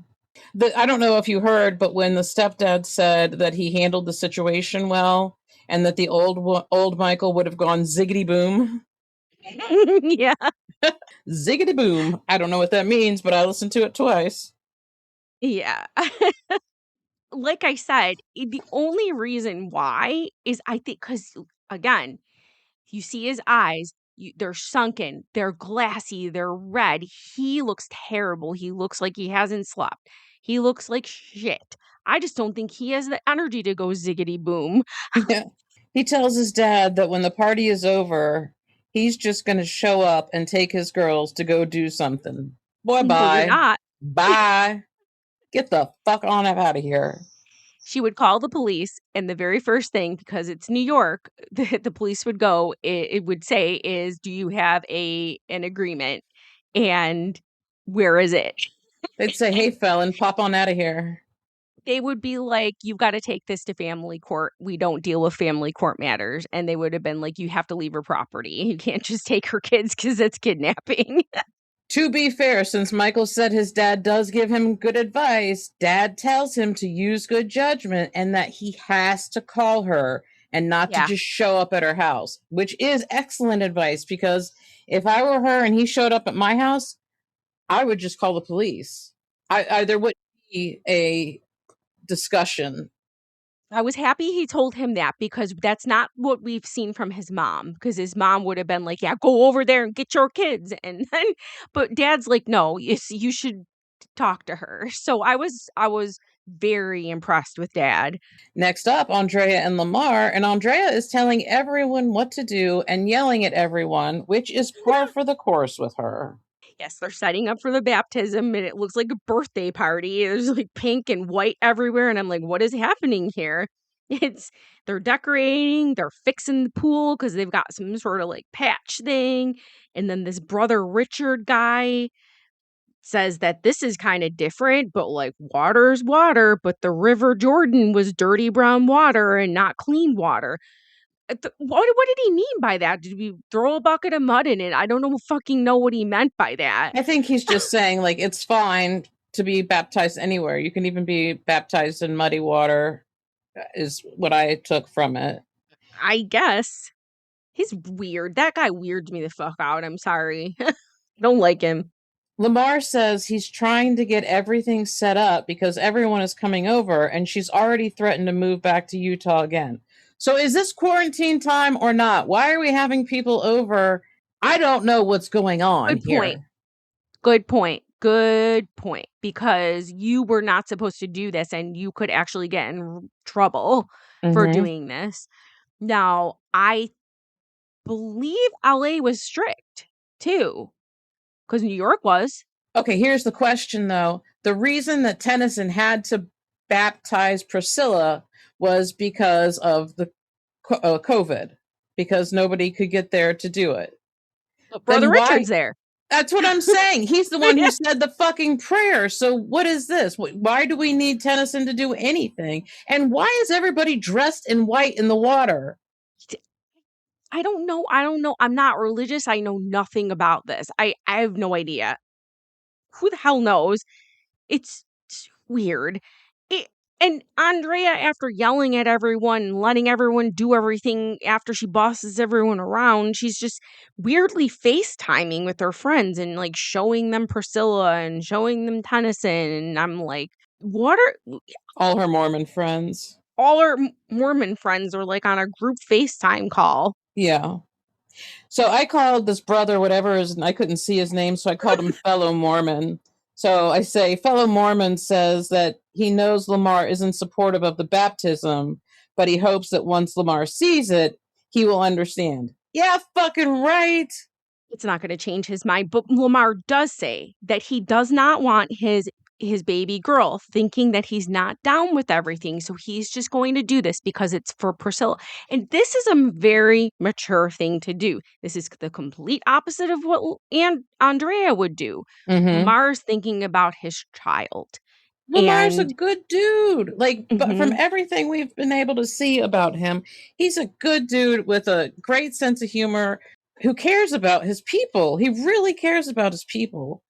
S2: I don't know if you heard, but when the stepdad said that he handled the situation well and that the old Michael would have gone ziggity boom,
S3: Yeah.
S2: ziggity boom. I don't know what that means, but I listened to it twice.
S3: Yeah. Like I said, the only reason why is I think because again, you see his eyes, they're sunken, they're glassy, they're red. He looks terrible. He looks like he hasn't slept. He looks like shit. I just don't think he has the energy to go ziggity boom.
S2: Yeah. He tells his dad that when the party is over, he's just going to show up and take his girls to go do something. Boy,
S3: No, you're
S2: bye.
S3: not.
S2: Bye. Get the fuck on up out of here.
S3: She would call the police, and the very first thing, because it's New York, the police would go, it would say is, "Do you have an agreement? And where is it?"
S2: They'd say, hey, felon, pop on out of here.
S3: They would be like, "You've gotta take this to family court. We don't deal with family court matters." And they would have been like, "You have to leave her property. You can't just take her kids because it's kidnapping."
S2: To be fair, since Michael said his dad does give him good advice, dad tells him to use good judgment and that he has to call her and not to
S3: Yeah.
S2: just show up at her house, which is excellent advice because if I were her and he showed up at my house, I would just call the police. There wouldn't be a discussion.
S3: I was happy he told him that because that's not what we've seen from his mom. Because his mom would have been like, "Yeah, go over there and get your kids." And then but dad's like, "No, you should talk to her." So I was very impressed with dad.
S2: Next up, Andrea and Lamar, and Andrea is telling everyone what to do and yelling at everyone, which is par for the course with her.
S3: Yes, they're setting up for the baptism, and it looks like a birthday party. There's, like, pink and white everywhere, and I'm like, "What is happening here?" It's they're decorating, they're fixing the pool because 'cause they've got some sorta, like, patch thing, and then this Brother Richard guy says that this is kinda different, but, like, water's water, but the River Jordan was dirty brown water and not clean water. What did he mean by that? Did we throw a bucket of mud in it? I don't know what he meant by that.
S2: I think he's just saying, like, it's fine to be baptized anywhere. You can even be baptized in muddy water, is what I took from it.
S3: I guess. He's weird. That guy weirds me the fuck out. I'm sorry. I don't like him.
S2: Lamar says he's trying to get everything set up because everyone is coming over, and she's already threatened to move back to Utah again. So is this quarantine time or not? Why are we having people over? I don't know what's going on
S3: Good
S2: here.
S3: point. Good point. Good point. Because you were not supposed to do this, and you could actually get in trouble for doing this. Now, I believe LA was strict too, because New York was.
S2: Okay, here's the question though. The reason that Tennyson had to baptize Priscilla was because of the COVID, because nobody could get there to do it.
S3: But Brother Richard's there.
S2: That's what I'm saying. He's the one who said the fucking prayer. So what is this? Why do we need Tennyson to do anything? And why is everybody dressed in white in the water?
S3: I don't know. I'm not religious. I know nothing about this. I have no idea. Who the hell knows? It's weird. And Andrea, after yelling at everyone and letting everyone do everything after she bosses everyone around, she's just weirdly FaceTiming with her friends and like showing them Priscilla and showing them Tennyson. And I'm like, what are
S2: all her Mormon friends?
S3: All her Mormon friends are like on a group FaceTime call.
S2: Yeah. So I called this brother, whatever is, and I couldn't see his name, so I called him Fellow Mormon. So I say, Fellow Mormon says that he knows Lamar isn't supportive of the baptism, but he hopes that once Lamar sees it, he will understand. Yeah, fucking right.
S3: It's not going to change his mind. But Lamar does say that he does not want his baby girl thinking that he's not down with everything. So he's just going to do this because it's for Priscilla. And this is a very mature thing to do. This is the complete opposite of what Andrea would do. Lamar's thinking about his child.
S2: Lamar's a good dude. Like, but from everything we've been able to see about him, he's a good dude with a great sense of humor who cares about his people. He really cares about his people.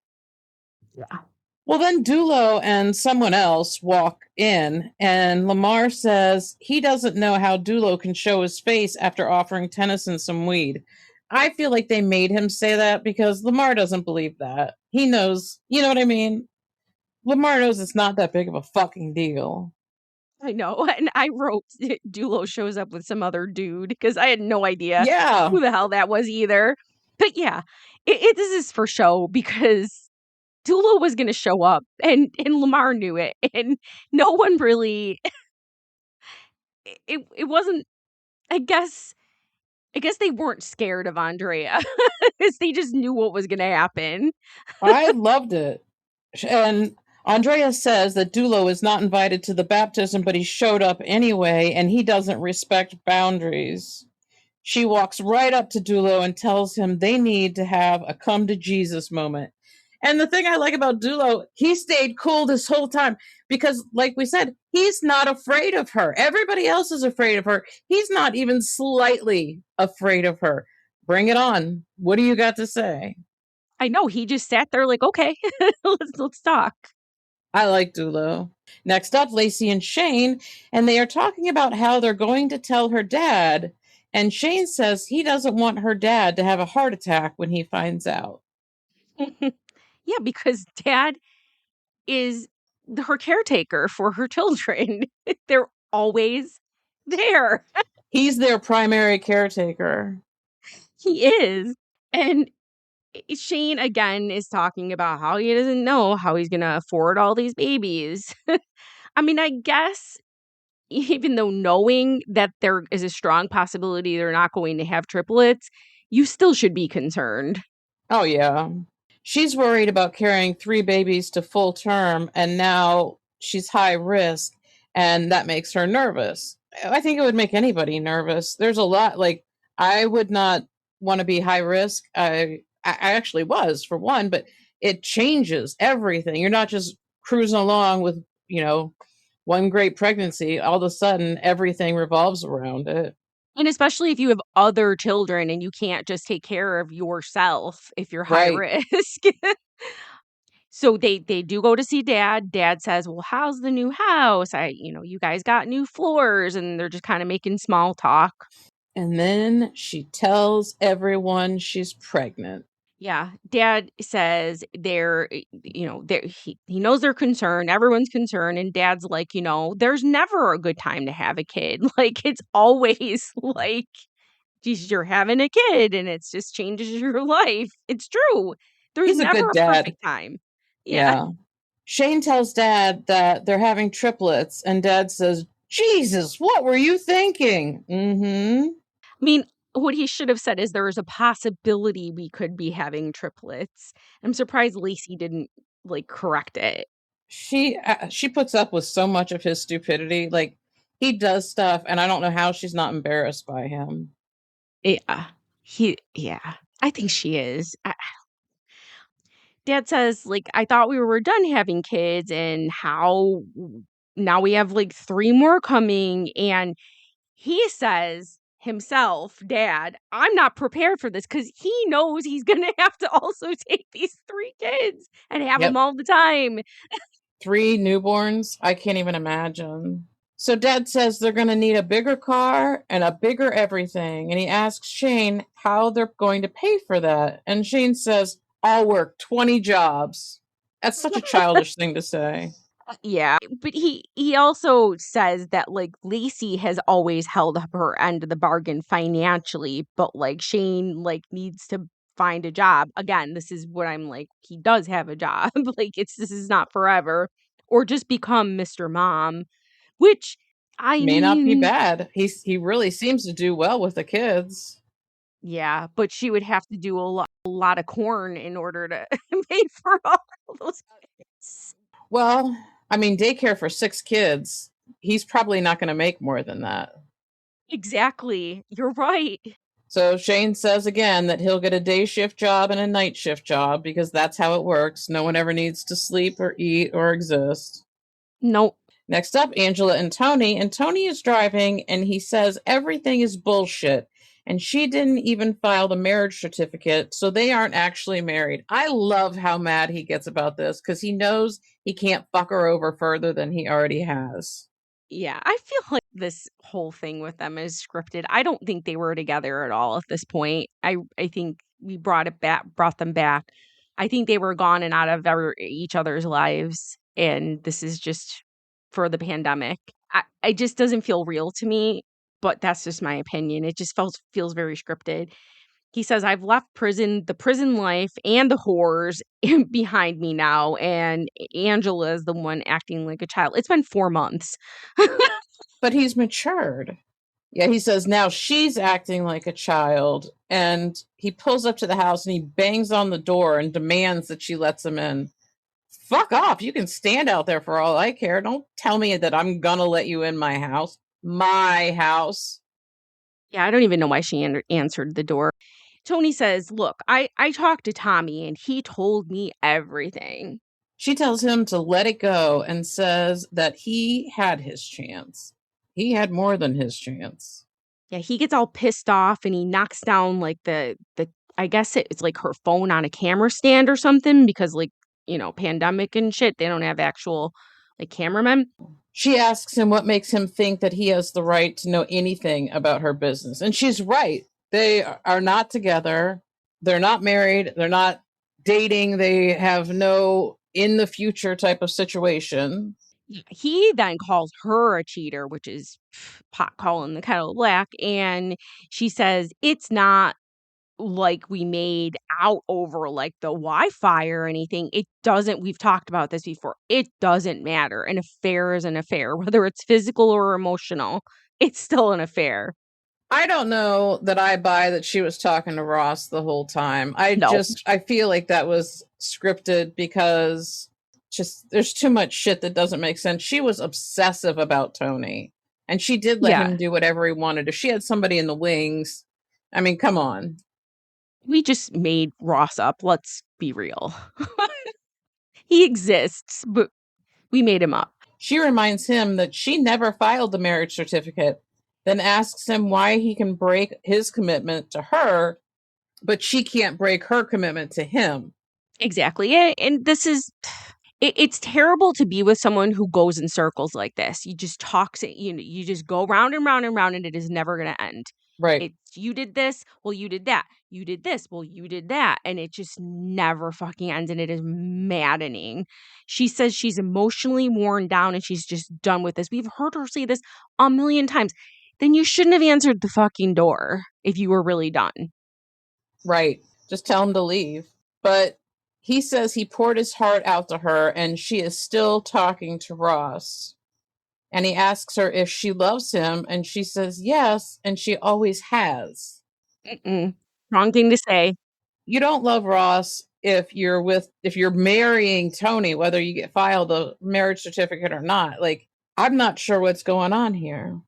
S3: Yeah.
S2: Well, then Dulo and someone else walk in, and Lamar says he doesn't know how Dulo can show his face after offering Tennyson some weed. I feel like they made him say that because Lamar doesn't believe that. He knows, you know what I mean? Lamar knows it's not that big of a fucking deal.
S3: I know. And I wrote Dulo shows up with some other dude because I had no idea who the hell that was either. But yeah, this is for show because Dulo was going to show up and Lamar knew it. And no one really, it wasn't, I guess they weren't scared of Andrea because they just knew what was going to happen.
S2: I loved it. And Andrea says that Dulo is not invited to the baptism, but he showed up anyway, and he doesn't respect boundaries. She walks right up to Dulo and tells him they need to have a come to Jesus moment. And the thing I like about Dulo, he stayed cool this whole time because, like we said, he's not afraid of her. Everybody else is afraid of her. He's not even slightly afraid of her. Bring it on. What do you got to say?
S3: I know. He just sat there like, okay, let's talk.
S2: I like Dulo. Next up, Lacey and Shane, and they are talking about how they're going to tell her dad. And Shane says he doesn't want her dad to have a heart attack when he finds out.
S3: Yeah, because dad is her caretaker for her children. They're always there.
S2: He's their primary caretaker.
S3: He is. And Shane, again, is talking about how he doesn't know how he's going to afford all these babies. I mean, I guess even though knowing that there is a strong possibility they're not going to have triplets, you still should be concerned.
S2: Oh, yeah. She's worried about carrying 3 babies to full term, and now she's high risk, and that makes her nervous. I think it would make anybody nervous. There's a lot, like, I would not want to be high risk. I actually was, for one, but it changes everything. You're not just cruising along with, one great pregnancy. All of a sudden, everything revolves around it.
S3: And especially if you have other children and you can't just take care of yourself if you're high
S2: Right.
S3: risk. So they do go to see dad. Dad says, "Well, how's the new house? You guys got new floors," and they're just kind of making small talk.
S2: And then she tells everyone she's pregnant.
S3: Yeah, dad says he knows they're concerned, everyone's concerned, and dad's like, there's never a good time to have a kid. Like it's always like, geez, you're having a kid and it's just changes your life. It's true. There's
S2: He's a
S3: never
S2: good
S3: a
S2: dad.
S3: perfect time. Yeah.
S2: Yeah. Shane tells dad that they're having triplets, and dad says, Jesus, what were you thinking? Mm-hmm.
S3: I mean, what he should have said is there is a possibility we could be having triplets. I'm surprised Lacey didn't like correct it.
S2: She puts up with so much of his stupidity. Like, he does stuff, and I don't know how she's not embarrassed by him.
S3: Yeah. Yeah. I think she is. Dad says, like, I thought we were done having kids and how now we have like 3 more coming. And he says himself, Dad, I'm not prepared for this because he knows he's going to have to also take these 3 kids and have them
S2: Yep.
S3: all the time.
S2: 3 newborns. I can't even imagine. So dad says they're going to need a bigger car and a bigger everything. And he asks Shane how they're going to pay for that. And Shane says, I'll work 20 jobs. That's such a childish thing to say.
S3: Yeah, but he also says that like Lacey has always held up her end of the bargain financially, but like Shane like needs to find a job. Again, this is what I'm like, he does have a job. Like this is not forever. Or just become Mr. Mom, which I
S2: May not be
S3: mean,
S2: bad. He really seems to do well with the kids.
S3: yeah, but she would have to do a lot of corn in order to pay for all those kids.
S2: Well, I mean, daycare for 6 kids, he's probably not going to make more than that.
S3: Exactly. You're right.
S2: So Shane says again that he'll get a day shift job and a night shift job because that's how it works. No one ever needs to sleep or eat or exist.
S3: Nope.
S2: Next up, Angela and Tony is driving, and he says everything is bullshit. And she didn't even file the marriage certificate, so they aren't actually married. I love how mad he gets about this because he knows he can't fuck her over further than he already has.
S3: Yeah, I feel like this whole thing with them is scripted. I don't think they were together at all at this point. I think we brought them back. I think they were gone and out of each other's lives, and this is just for the pandemic. I just doesn't feel real to me, but that's just my opinion. It just feels very scripted. He says, I've left the prison life and the whores behind me now. And Angela is the one acting like a child. It's been 4 months.
S2: But he's matured. Yeah, he says now she's acting like a child. And he pulls up to the house and he bangs on the door and demands that she lets him in. Fuck off. You can stand out there for all I care. Don't tell me that I'm gonna let you in my house. My house.
S3: Yeah, I don't even know why she answered the door. Tony says, look, I talked to Tommy and he told me everything.
S2: She tells him to let it go and says that he had his chance. He had more than his chance.
S3: Yeah, he gets all pissed off and he knocks down like the I guess it's like her phone on a camera stand or something because like, pandemic and shit, they don't have actual like cameramen.
S2: She asks him what makes him think that he has the right to know anything about her business. And she's right. They are not together. They're not married. They're not dating. They have no in the future type of situation.
S3: He then calls her a cheater, which is pot calling the kettle black. And she says, it's not like we made out over like the Wi-Fi or anything. It doesn't, we've talked about this before. It doesn't matter. An affair is an affair, whether it's physical or emotional, it's still an affair.
S2: I don't know that I buy that she was talking to Ross the whole time.
S3: No.
S2: I feel like that was scripted because just there's too much shit that doesn't make sense. She was obsessive about Tony and she did let
S3: Yeah.
S2: him do whatever he wanted. If she had somebody in the wings, I mean, come on.
S3: We just made Ross up. Let's be real. He exists, but we made him up.
S2: She reminds him that she never filed the marriage certificate, then asks him why he can break his commitment to her, but she can't break her commitment to him.
S3: Exactly. And this is it's terrible to be with someone who goes in circles like this. You just you just go round and round and round, and it is never going to end.
S2: Right.
S3: It's you did this, well you did that. You did this, well you did that, and it just never fucking ends, and it is maddening. She says she's emotionally worn down and she's just done with this. We've heard her say this a million times. Then you shouldn't have answered the fucking door if you were really done.
S2: Right. Just tell him to leave. But he says he poured his heart out to her and she is still talking to Ross. And he asks her if she loves him, and she says yes, and she always has.
S3: Mm-mm. Wrong thing to say.
S2: You don't love Ross if you're marrying Tony, whether you get filed a marriage certificate or not. Like, I'm not sure what's going on here.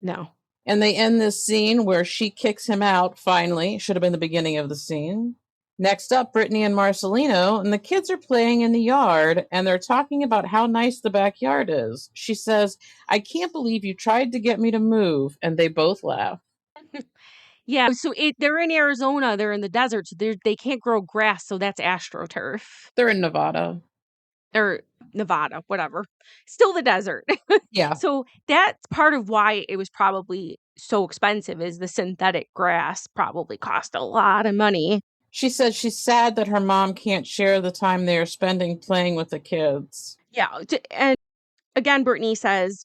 S3: No.
S2: And they end this scene where she kicks him out finally. Should have been the beginning of the scene. Next up, Brittany and Marcelino, and the kids are playing in the yard, and they're talking about how nice the backyard is. She says, I can't believe you tried to get me to move, and they both laugh.
S3: Yeah, so they're in Arizona, they're in the desert, so they can't grow grass, so that's AstroTurf.
S2: They're in Nevada.
S3: Or Nevada, whatever. Still the desert.
S2: Yeah.
S3: So that's part of why it was probably so expensive, is the synthetic grass probably cost a lot of money.
S2: She says she's sad that her mom can't share the time they are spending playing with the kids.
S3: Yeah, and again, Brittany says,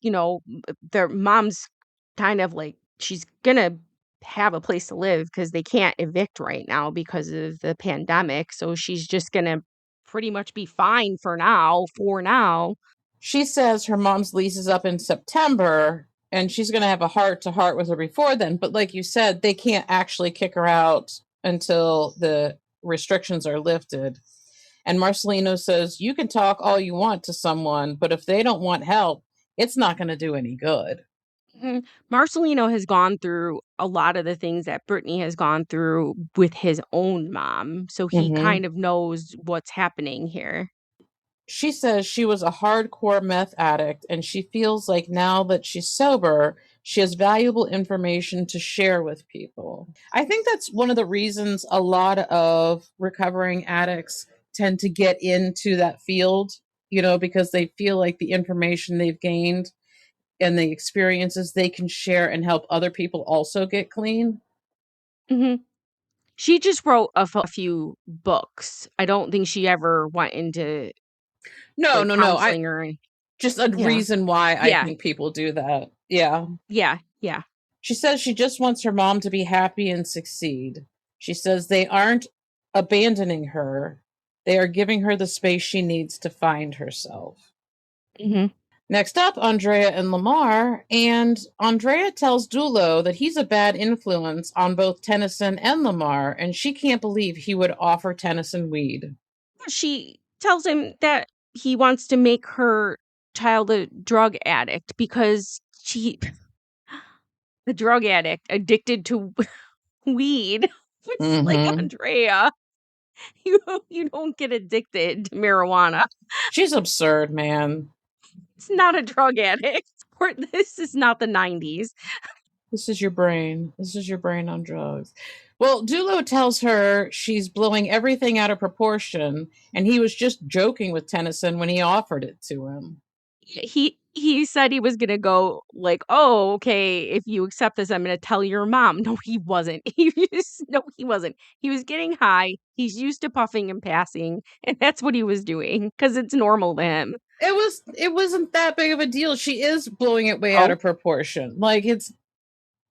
S3: their mom's kind of like, she's gonna have a place to live because they can't evict right now because of the pandemic. So she's just gonna pretty much be fine for now.
S2: She says her mom's lease is up in September, and she's going to have a heart-to-heart with her before then. But like you said, they can't actually kick her out until the restrictions are lifted. And Marcelino says, you can talk all you want to someone, but if they don't want help, it's not going to do any good.
S3: Marcelino has gone through a lot of the things that Brittany has gone through with his own mom. So he kind of knows what's happening here.
S2: She says she was a hardcore meth addict, and she feels like now that she's sober, she has valuable information to share with people. I think that's one of the reasons a lot of recovering addicts tend to get into that field, because they feel like the information they've gained and the experiences they can share and help other people also get clean.
S3: Mm-hmm. She just wrote a few books. I don't think she ever went into
S2: No.
S3: counseling or anything.
S2: Just a reason why I think people do that. Yeah.
S3: Yeah.
S2: She says she just wants her mom to be happy and succeed. She says they aren't abandoning her. They are giving her the space she needs to find herself.
S3: Mm-hmm.
S2: Next up, Andrea and Lamar. And Andrea tells Dulo that he's a bad influence on both Tennyson and Lamar, and she can't believe he would offer Tennyson weed.
S3: She tells him that he wants to make her child a drug addict because the drug addict addicted to weed. It's like, Andrea, you don't get addicted to marijuana.
S2: She's absurd, man.
S3: It's not a drug addict. This is not the 90s.
S2: This is your brain. This is your brain on drugs. Well, Dulo tells her she's blowing everything out of proportion, and he was just joking with Tennyson when he offered it to him.
S3: He said he was going to go like, oh, okay, if you accept this, I'm going to tell your mom. No, he wasn't. No, he wasn't. He was getting high. He's used to puffing and passing, and that's what he was doing because it's normal to him.
S2: It wasn't that big of a deal. She is blowing it way out of proportion. Like,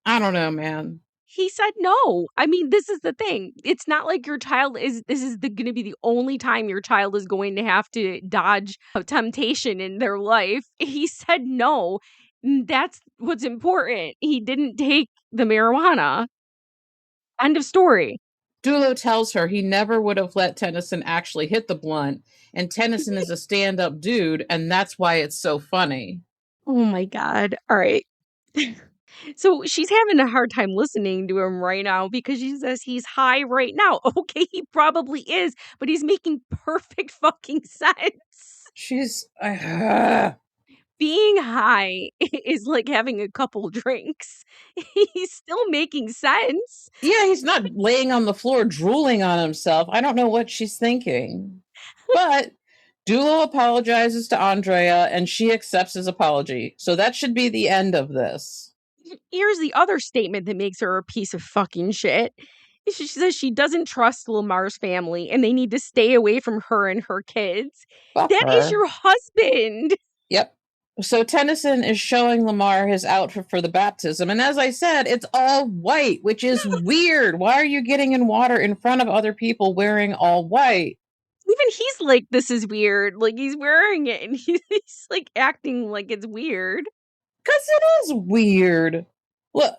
S2: I don't know, man.
S3: He said no. I mean, this is the thing. It's not like your child this is going to be the only time your child is going to have to dodge a temptation in their life. He said no. That's what's important. He didn't take the marijuana. End of story.
S2: Dulo tells her he never would have let Tennyson actually hit the blunt, and Tennyson is a stand-up dude, and that's why it's so funny.
S3: Oh my God. All right. So she's having a hard time listening to him right now because she says he's high right now. Okay, he probably is, but he's making perfect fucking sense.
S2: She's
S3: being high is like having a couple drinks. He's still making sense.
S2: Yeah, he's not laying on the floor drooling on himself. I don't know what she's thinking. But Dulo apologizes to Andrea and she accepts his apology. So that should be the end of this.
S3: Here's the other statement that makes her a piece of fucking shit. She says she doesn't trust Lamar's family and they need to stay away from her and her kids.
S2: Fuck
S3: That is
S2: her.
S3: your husband.
S2: Yep. So Tennyson is showing Lamar his outfit for the baptism. And as I said, it's all white, which is weird. Why are you getting in water in front of other people wearing all white?
S3: Even he's like, this is weird. Like, he's wearing it and he's like acting like it's weird.
S2: Because it is weird.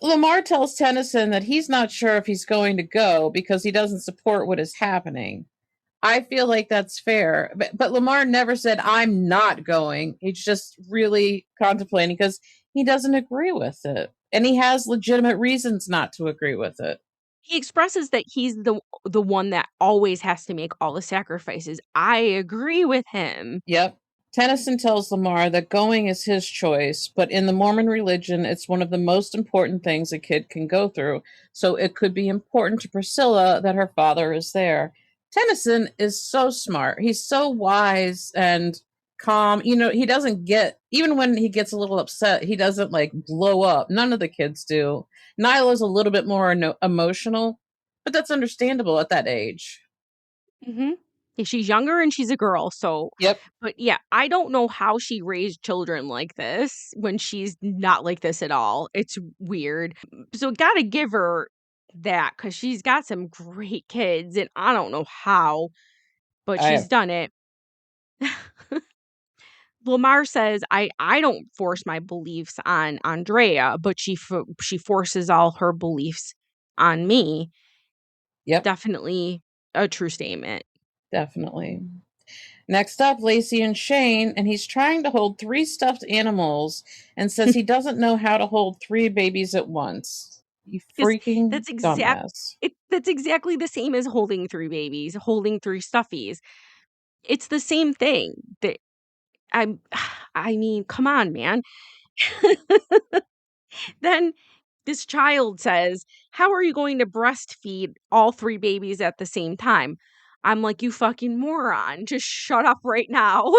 S2: Lamar tells Tennyson that he's not sure if he's going to go because he doesn't support what is happening. I feel like that's fair. But Lamar never said, I'm not going. He's just really contemplating because he doesn't agree with it. And he has legitimate reasons not to agree with it.
S3: He expresses that he's the one that always has to make all the sacrifices. I agree with him.
S2: Yep. Tennyson tells Lamar that going is his choice, but in the Mormon religion, it's one of the most important things a kid can go through. So it could be important to Priscilla that her father is there. Tennyson is so smart. He's so wise and calm. You know, he doesn't get, even when he gets a little upset, he doesn't like blow up. None of the kids do. Nyla's a little bit more emotional, but that's understandable at that age.
S3: Mm-hmm. She's younger and she's a girl, so
S2: Yep.
S3: but yeah, I don't know how she raised children like this when she's not like this at all. It's weird. So gotta give her that because she's got some great kids, and I don't know how, but she's done it. Lamar says, I don't force my beliefs on Andrea, but she forces all her beliefs on me.
S2: Yep.
S3: Definitely a true statement.
S2: Definitely. Next up, Lacey and Shane, and he's trying to hold 3 stuffed animals and says he doesn't know how to hold 3 babies at once. You freaking dumbass.
S3: That's exactly the same as holding 3 babies, holding 3 stuffies. It's the same thing. That I mean, come on, man. Then this child says, "How are you going to breastfeed all 3 babies at the same time?" I'm like, "You fucking moron. Just shut up right now."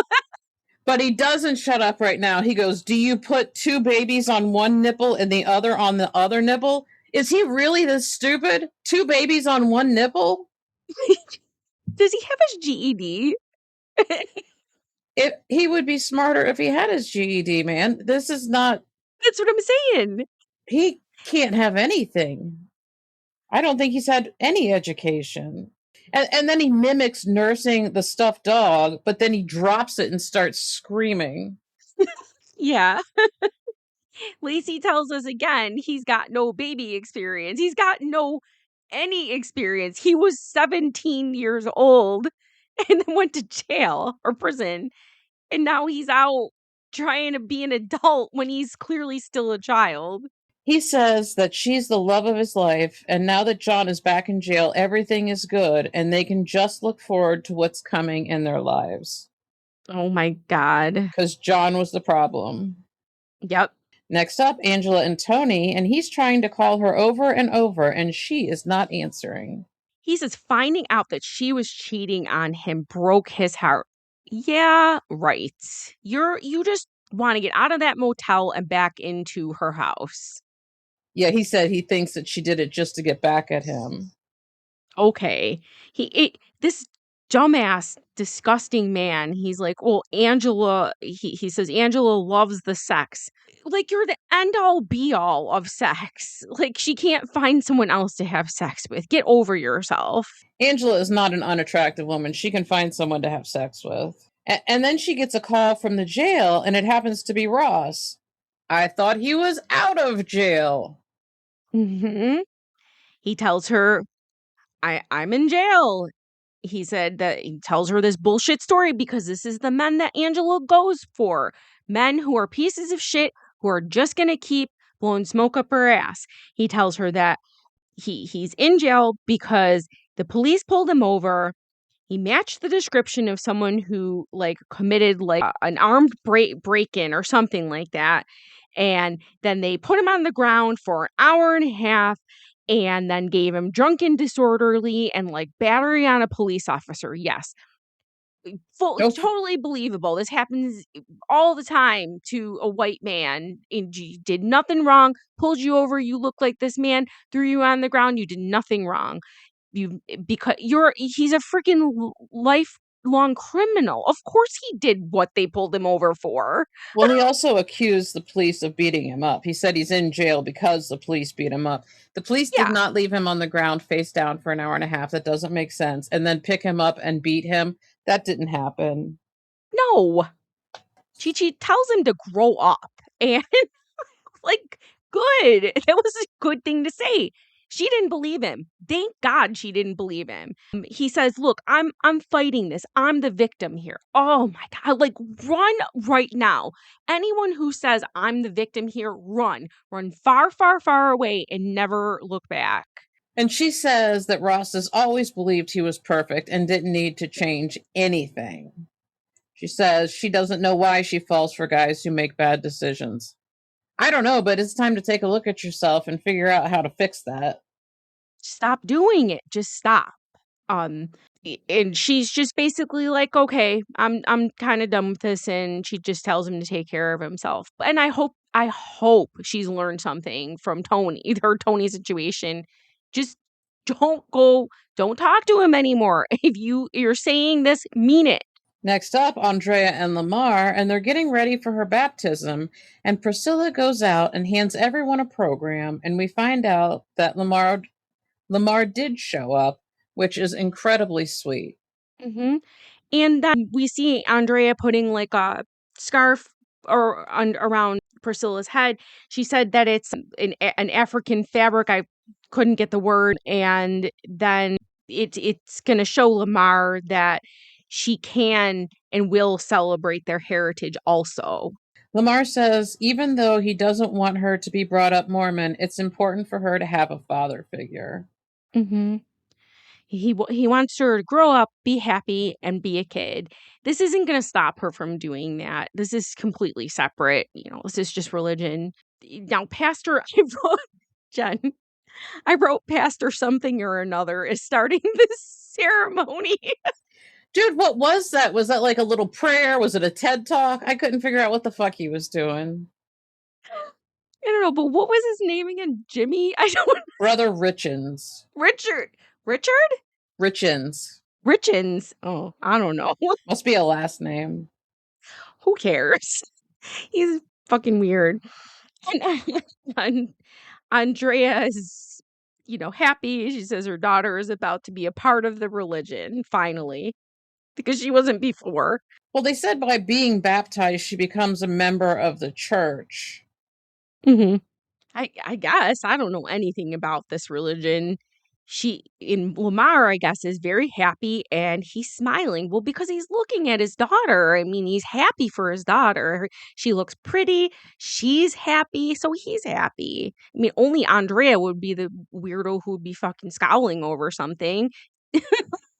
S2: But he doesn't shut up right now. He goes, do you put 2 babies on one nipple and the other on the other nipple? Is he really this stupid? 2 babies on one nipple?
S3: Does he have his GED?
S2: He would be smarter if he had his GED, man. This is not...
S3: That's what I'm saying.
S2: He can't have anything. I don't think he's had any education. And then he mimics nursing the stuffed dog, but then he drops it and starts screaming.
S3: Yeah. Lacey tells us again he's got no baby experience. He's got no any experience. He was 17 years old and then went to jail or prison. And now he's out trying to be an adult when he's clearly still a child.
S2: He says that she's the love of his life, and now that John is back in jail, everything is good, and they can just look forward to what's coming in their lives.
S3: Oh my God.
S2: Because John was the problem.
S3: Yep.
S2: Next up, Angela and Tony, and he's trying to call her over and over, and she is not answering.
S3: He says finding out that she was cheating on him broke his heart. Yeah, right. You just want to get out of that motel and back into her house.
S2: Yeah, he said he thinks that she did it just to get back at him.
S3: Okay. This dumbass, disgusting man, he's like, well, Angela, he says, Angela loves the sex. Like, you're the end all be all of sex. Like, she can't find someone else to have sex with. Get over yourself.
S2: Angela is not an unattractive woman. She can find someone to have sex with. And then she gets a call from the jail, and it happens to be Ross. I thought he was out of jail.
S3: Mm-hmm. He tells her, I'm in jail. He said that he tells her this bullshit story because this is the men that Angela goes for. Men who are pieces of shit who are just going to keep blowing smoke up her ass. He tells her that he's in jail because the police pulled him over. He matched the description of someone who like committed like an armed break-in or something like that. And then they put him on the ground for an hour and a half and then gave him drunken disorderly and like battery on a police officer. Yes.
S2: Nope.
S3: Totally believable. This happens all the time to a white man. And you did nothing wrong, pulled you over, you look like this man, threw you on the ground, you did nothing wrong. Because he's a freaking lifelong criminal. Of course he did what they pulled him over for.
S2: Well, he also accused the police of beating him up. He said he's in jail because the police beat him up. The police did
S3: Yeah.
S2: not leave him on the ground face down for an hour and a half. That doesn't make sense. And then pick him up and beat him. That didn't happen.
S3: No. Chi tells him to grow up. And like, good. That was a good thing to say. She didn't believe him. Thank God she didn't believe him. He says, "Look, I'm fighting this. I'm the victim here." Oh my God. Like, run right now. Anyone who says I'm the victim here, run. Run far, far, far away and never look back.
S2: And she says that Ross has always believed he was perfect and didn't need to change anything. She says she doesn't know why she falls for guys who make bad decisions. I don't know, but it's time to take a look at yourself and figure out how to fix that.
S3: Stop doing it. Just stop. And she's just basically like, "Okay, I'm kind of done with this," and she just tells him to take care of himself. And I hope she's learned something from Tony situation. Just don't talk to him anymore. If you're saying this, mean it.
S2: Next up, Andrea and Lamar, and they're getting ready for her baptism, and Priscilla goes out and hands everyone a program, and we find out that Lamar did show up, which is incredibly sweet.
S3: Mm-hmm. And then we see Andrea putting like a scarf around Priscilla's head. She said that it's an African fabric. I couldn't get the word. And then it's going to show Lamar that she can and will celebrate their heritage also.
S2: Lamar says even though he doesn't want her to be brought up Mormon, it's important for her to have a father figure.
S3: Mm-hmm. He wants her to grow up, be happy, and be a kid. This isn't going to stop her from doing that. This is completely separate. This is just religion. Now, Pastor, Jen, I wrote Pastor something or another is starting this ceremony.
S2: Dude, what was that? Was that like a little prayer? Was it a TED Talk? I couldn't figure out what the fuck he was doing.
S3: I don't know, but what was his name again? Jimmy? I don't know.
S2: Brother Richins.
S3: Richard?
S2: Richins.
S3: Richins. Oh, I don't know.
S2: Must be a last name.
S3: Who cares? He's fucking weird. And Andrea is, happy. She says her daughter is about to be a part of the religion, finally, because she wasn't before.
S2: Well, they said by being baptized, she becomes a member of the church.
S3: Mm-hmm. I guess. I don't know anything about this religion. Lamar, I guess, is very happy and he's smiling. Well, because he's looking at his daughter. I mean, he's happy for his daughter. She looks pretty. She's happy. So he's happy. I mean, only Andrea would be the weirdo who would be fucking scowling over something.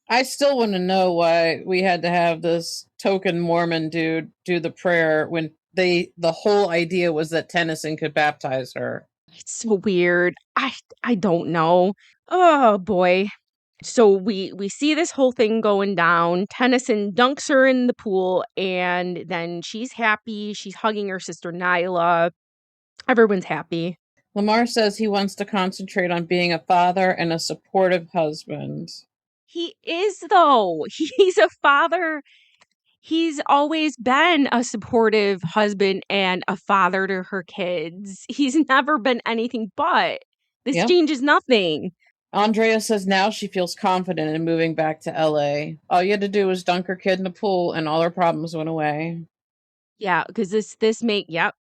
S2: I still want to know why we had to have this token Mormon dude do the prayer when the whole idea was that Tennyson could baptize her.
S3: It's so weird. I don't know. Oh boy. So we see this whole thing going down. Tennyson dunks her in the pool and then she's happy. She's hugging her sister Nyla. Everyone's happy.
S2: Lamar says he wants to concentrate on being a father and a supportive husband.
S3: He is, though. He's a father. He's always been a supportive husband and a father to her kids. He's never been anything but. This changes nothing.
S2: Andrea says now she feels confident in moving back to LA. All you had to do was dunk her kid in the pool and all her problems went away.
S3: Yeah, because yep.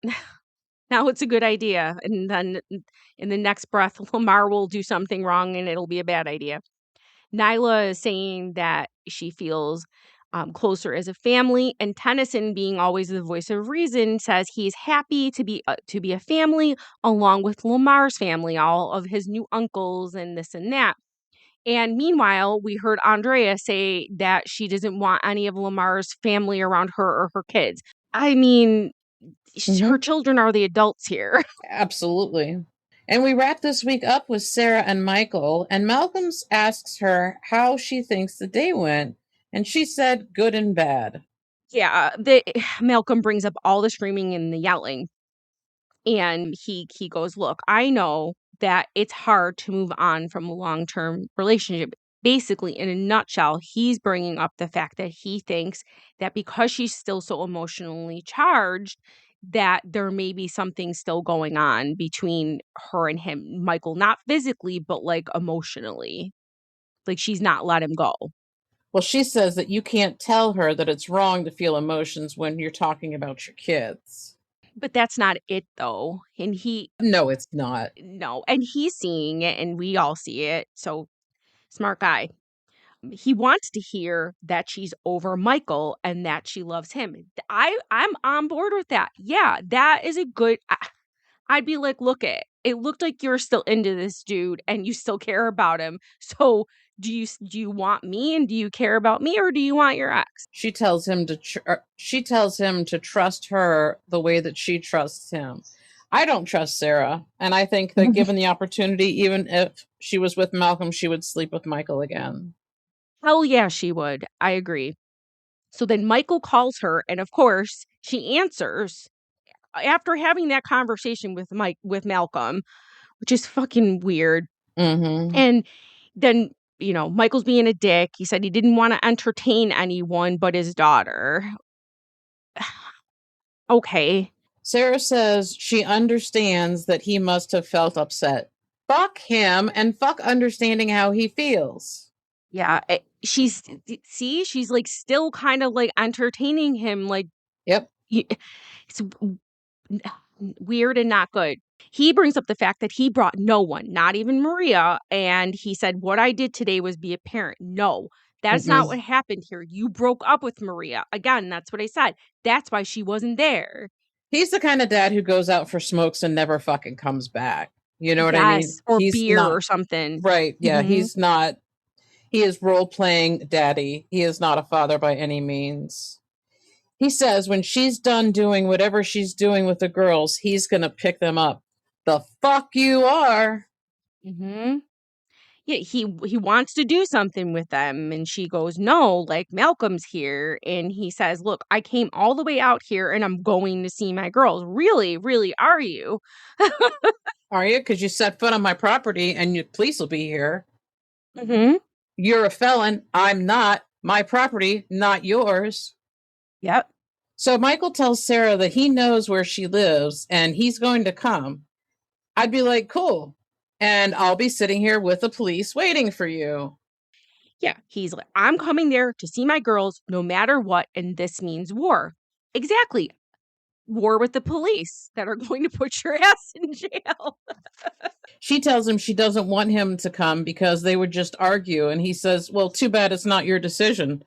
S3: Now it's a good idea. And then in the next breath, Lamar will do something wrong and it'll be a bad idea. Nyla is saying that she feels closer as a family, and Tennyson, being always the voice of reason, says he's happy to be a family along with Lamar's family, all of his new uncles and this and that. And meanwhile, we heard Andrea say that she doesn't want any of Lamar's family around her or her kids. I mean, her children are the adults here.
S2: Absolutely. And we wrap this week up with Sarah and Michael, and Malcolm asks her how she thinks the day went, and she said good and bad.
S3: Yeah, Malcolm brings up all the screaming and the yelling. And he goes, "Look, I know that it's hard to move on from a long-term relationship." Basically, in a nutshell, he's bringing up the fact that he thinks that because she's still so emotionally charged, that there may be something still going on between her and him. Michael, not physically, but, like, emotionally. Like, she's not let him go.
S2: Well, she says that you can't tell her that it's wrong to feel emotions when you're talking about your kids.
S3: But that's not it, though, and
S2: No, it's not.
S3: no, and he's seeing it, and we all see it, so smart guy. He wants to hear that she's over Michael and that she loves him. I'm on board with that. Yeah, that is a good I'd be like, "Look it looked like you're still into this dude and you still care about him. So, do you want me and do you care about me or do you want your ex?"
S2: She tells him to trust her the way that she trusts him. I don't trust Sarah, and I think that given the opportunity, even if she was with Malcolm, she would sleep with Michael again.
S3: Hell yeah, she would. I agree. So then Michael calls her and of course, she answers after having that conversation with Malcolm, which is fucking weird.
S2: Mm-hmm.
S3: And then, Michael's being a dick. He said he didn't want to entertain anyone but his daughter. Okay.
S2: Sarah says she understands that he must have felt upset. Fuck him and fuck understanding how he feels.
S3: Yeah. She's like still kind of like entertaining him. Like,
S2: Yep.
S3: it's weird and not good. He brings up the fact that he brought no one, not even Maria. And he said, "What I did today was be a parent." No, that's not what happened here. You broke up with Maria. Again, that's what I said. That's why she wasn't there.
S2: He's the kind of dad who goes out for smokes and never fucking comes back. You know what I mean?
S3: Yes, or
S2: He's
S3: beer
S2: not
S3: or something.
S2: right. Yeah,
S3: Mhm.
S2: he's not. He is role playing daddy. He is not a father by any means. He says when she's done doing whatever she's doing with the girls, he's going to pick them up. The fuck you are.
S3: Mhm. Yeah, he wants to do something with them and she goes, "No, like Malcolm's here." And he says, "Look, I came all the way out here and I'm going to see my girls." "Really? Really, are you?"
S2: Are you? Because you set foot on my property and your police will be here.
S3: Mhm.
S2: You're a felon. I'm not. My property, not yours.
S3: Yep.
S2: So Michael tells Sarah that he knows where she lives and he's going to come. I'd be like, cool. And I'll be sitting here with the police waiting for you.
S3: Yeah, he's like, "I'm coming there to see my girls no matter what, and this means war." Exactly. War with the police that are going to put your ass in jail.
S2: She tells him she doesn't want him to come because they would just argue. And he says, well, too bad it's not your decision.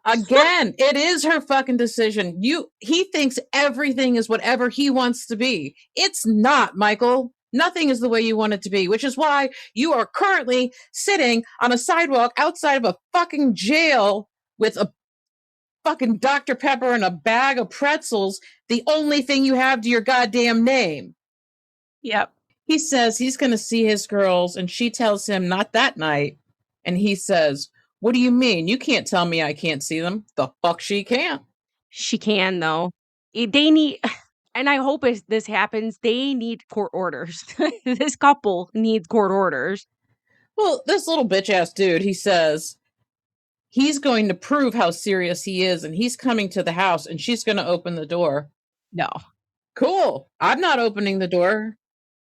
S2: Again, it is her fucking decision. He thinks everything is whatever he wants to be. It's not, Michael. Nothing is the way you want it to be, which is why you are currently sitting on a sidewalk outside of a fucking jail with a fucking Dr. Pepper and a bag of pretzels, the only thing you have to your goddamn name.
S3: Yep.
S2: He says he's going to see his girls, and she tells him not that night. And he says, what do you mean? You can't tell me I can't see them. The fuck she can't.
S3: She can, though. They need, and I hope this happens, they need court orders. This couple needs court orders.
S2: Well, this little bitch ass dude, he says he's going to prove how serious he is, and he's coming to the house, and she's going to open the door.
S3: No.
S2: Cool. I'm not opening the door.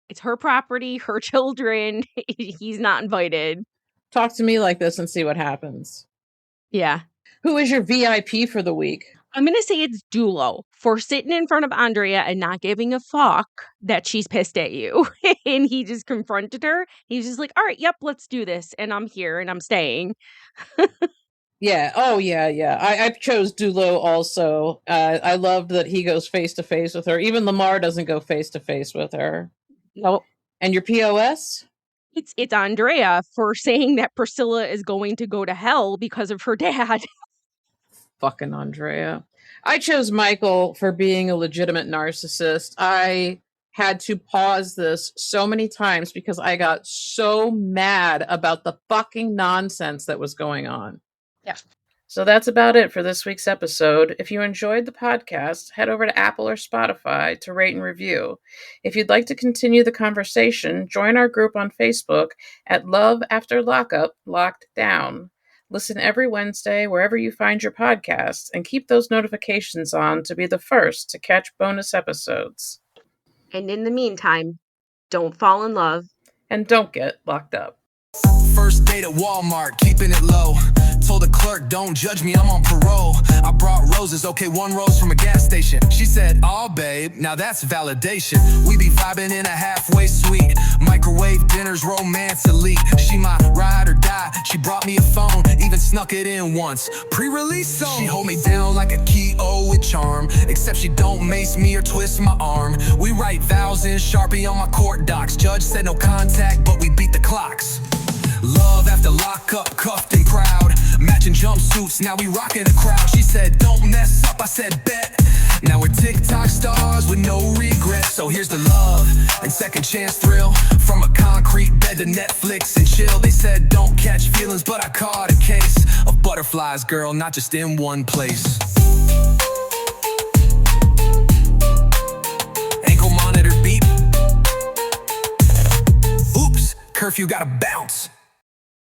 S3: It's her property, her children. He's not invited.
S2: Talk to me like this and see what happens.
S3: Yeah.
S2: Who is your VIP for the week?
S3: I'm going to say it's Dulo for sitting in front of Andrea and not giving a fuck that she's pissed at you. And he just confronted her. He's just like, all right, yep, let's do this. And I'm here and I'm staying.
S2: Yeah. Oh, yeah, yeah. I chose Dulo also. I loved that he goes face to face with her. Even Lamar doesn't go face to face with her.
S3: Nope.
S2: And your POS?
S3: It's Andrea for saying that Priscilla is going to go to hell because of her dad.
S2: Fucking Andrea. I chose Michael for being a legitimate narcissist. I had to pause this so many times because I got so mad about the fucking nonsense that was going on.
S3: Yeah.
S2: So that's about it for this week's episode. If you enjoyed the podcast, head over to Apple or Spotify to rate and review. If you'd like to continue the conversation, join our group on Facebook at Love After Lockup, Locked Down. Listen every Wednesday wherever you find your podcasts, and keep those notifications on to be the first to catch bonus episodes.
S3: And in the meantime, don't fall in love.
S2: And don't get locked up.
S1: First date at Walmart, keeping it low. Told the clerk, don't judge me, I'm on parole. I brought roses, okay, 1 rose from a gas station. She said, "Aw, babe, now that's validation." We be vibing in a halfway suite. Microwave dinners, romance elite. She my ride or die, she brought me a phone. Even snuck it in once, pre-release song. She hold me down like a key-o with charm. Except she don't mace me or twist my arm. We write vows in Sharpie on my court docs. Judge said no contact, but we beat the clocks. Love after lockup, cuffed and proud. Matching jumpsuits, now we rockin' the crowd. She said, "Don't mess up," I said, "Bet." Now we're TikTok stars with no regrets. So here's the love and second chance thrill. From a concrete bed to Netflix and chill. They said, "Don't catch feelings," but I caught a case of butterflies, girl, not just in one place. Ankle monitor beep. Oops, curfew gotta bounce.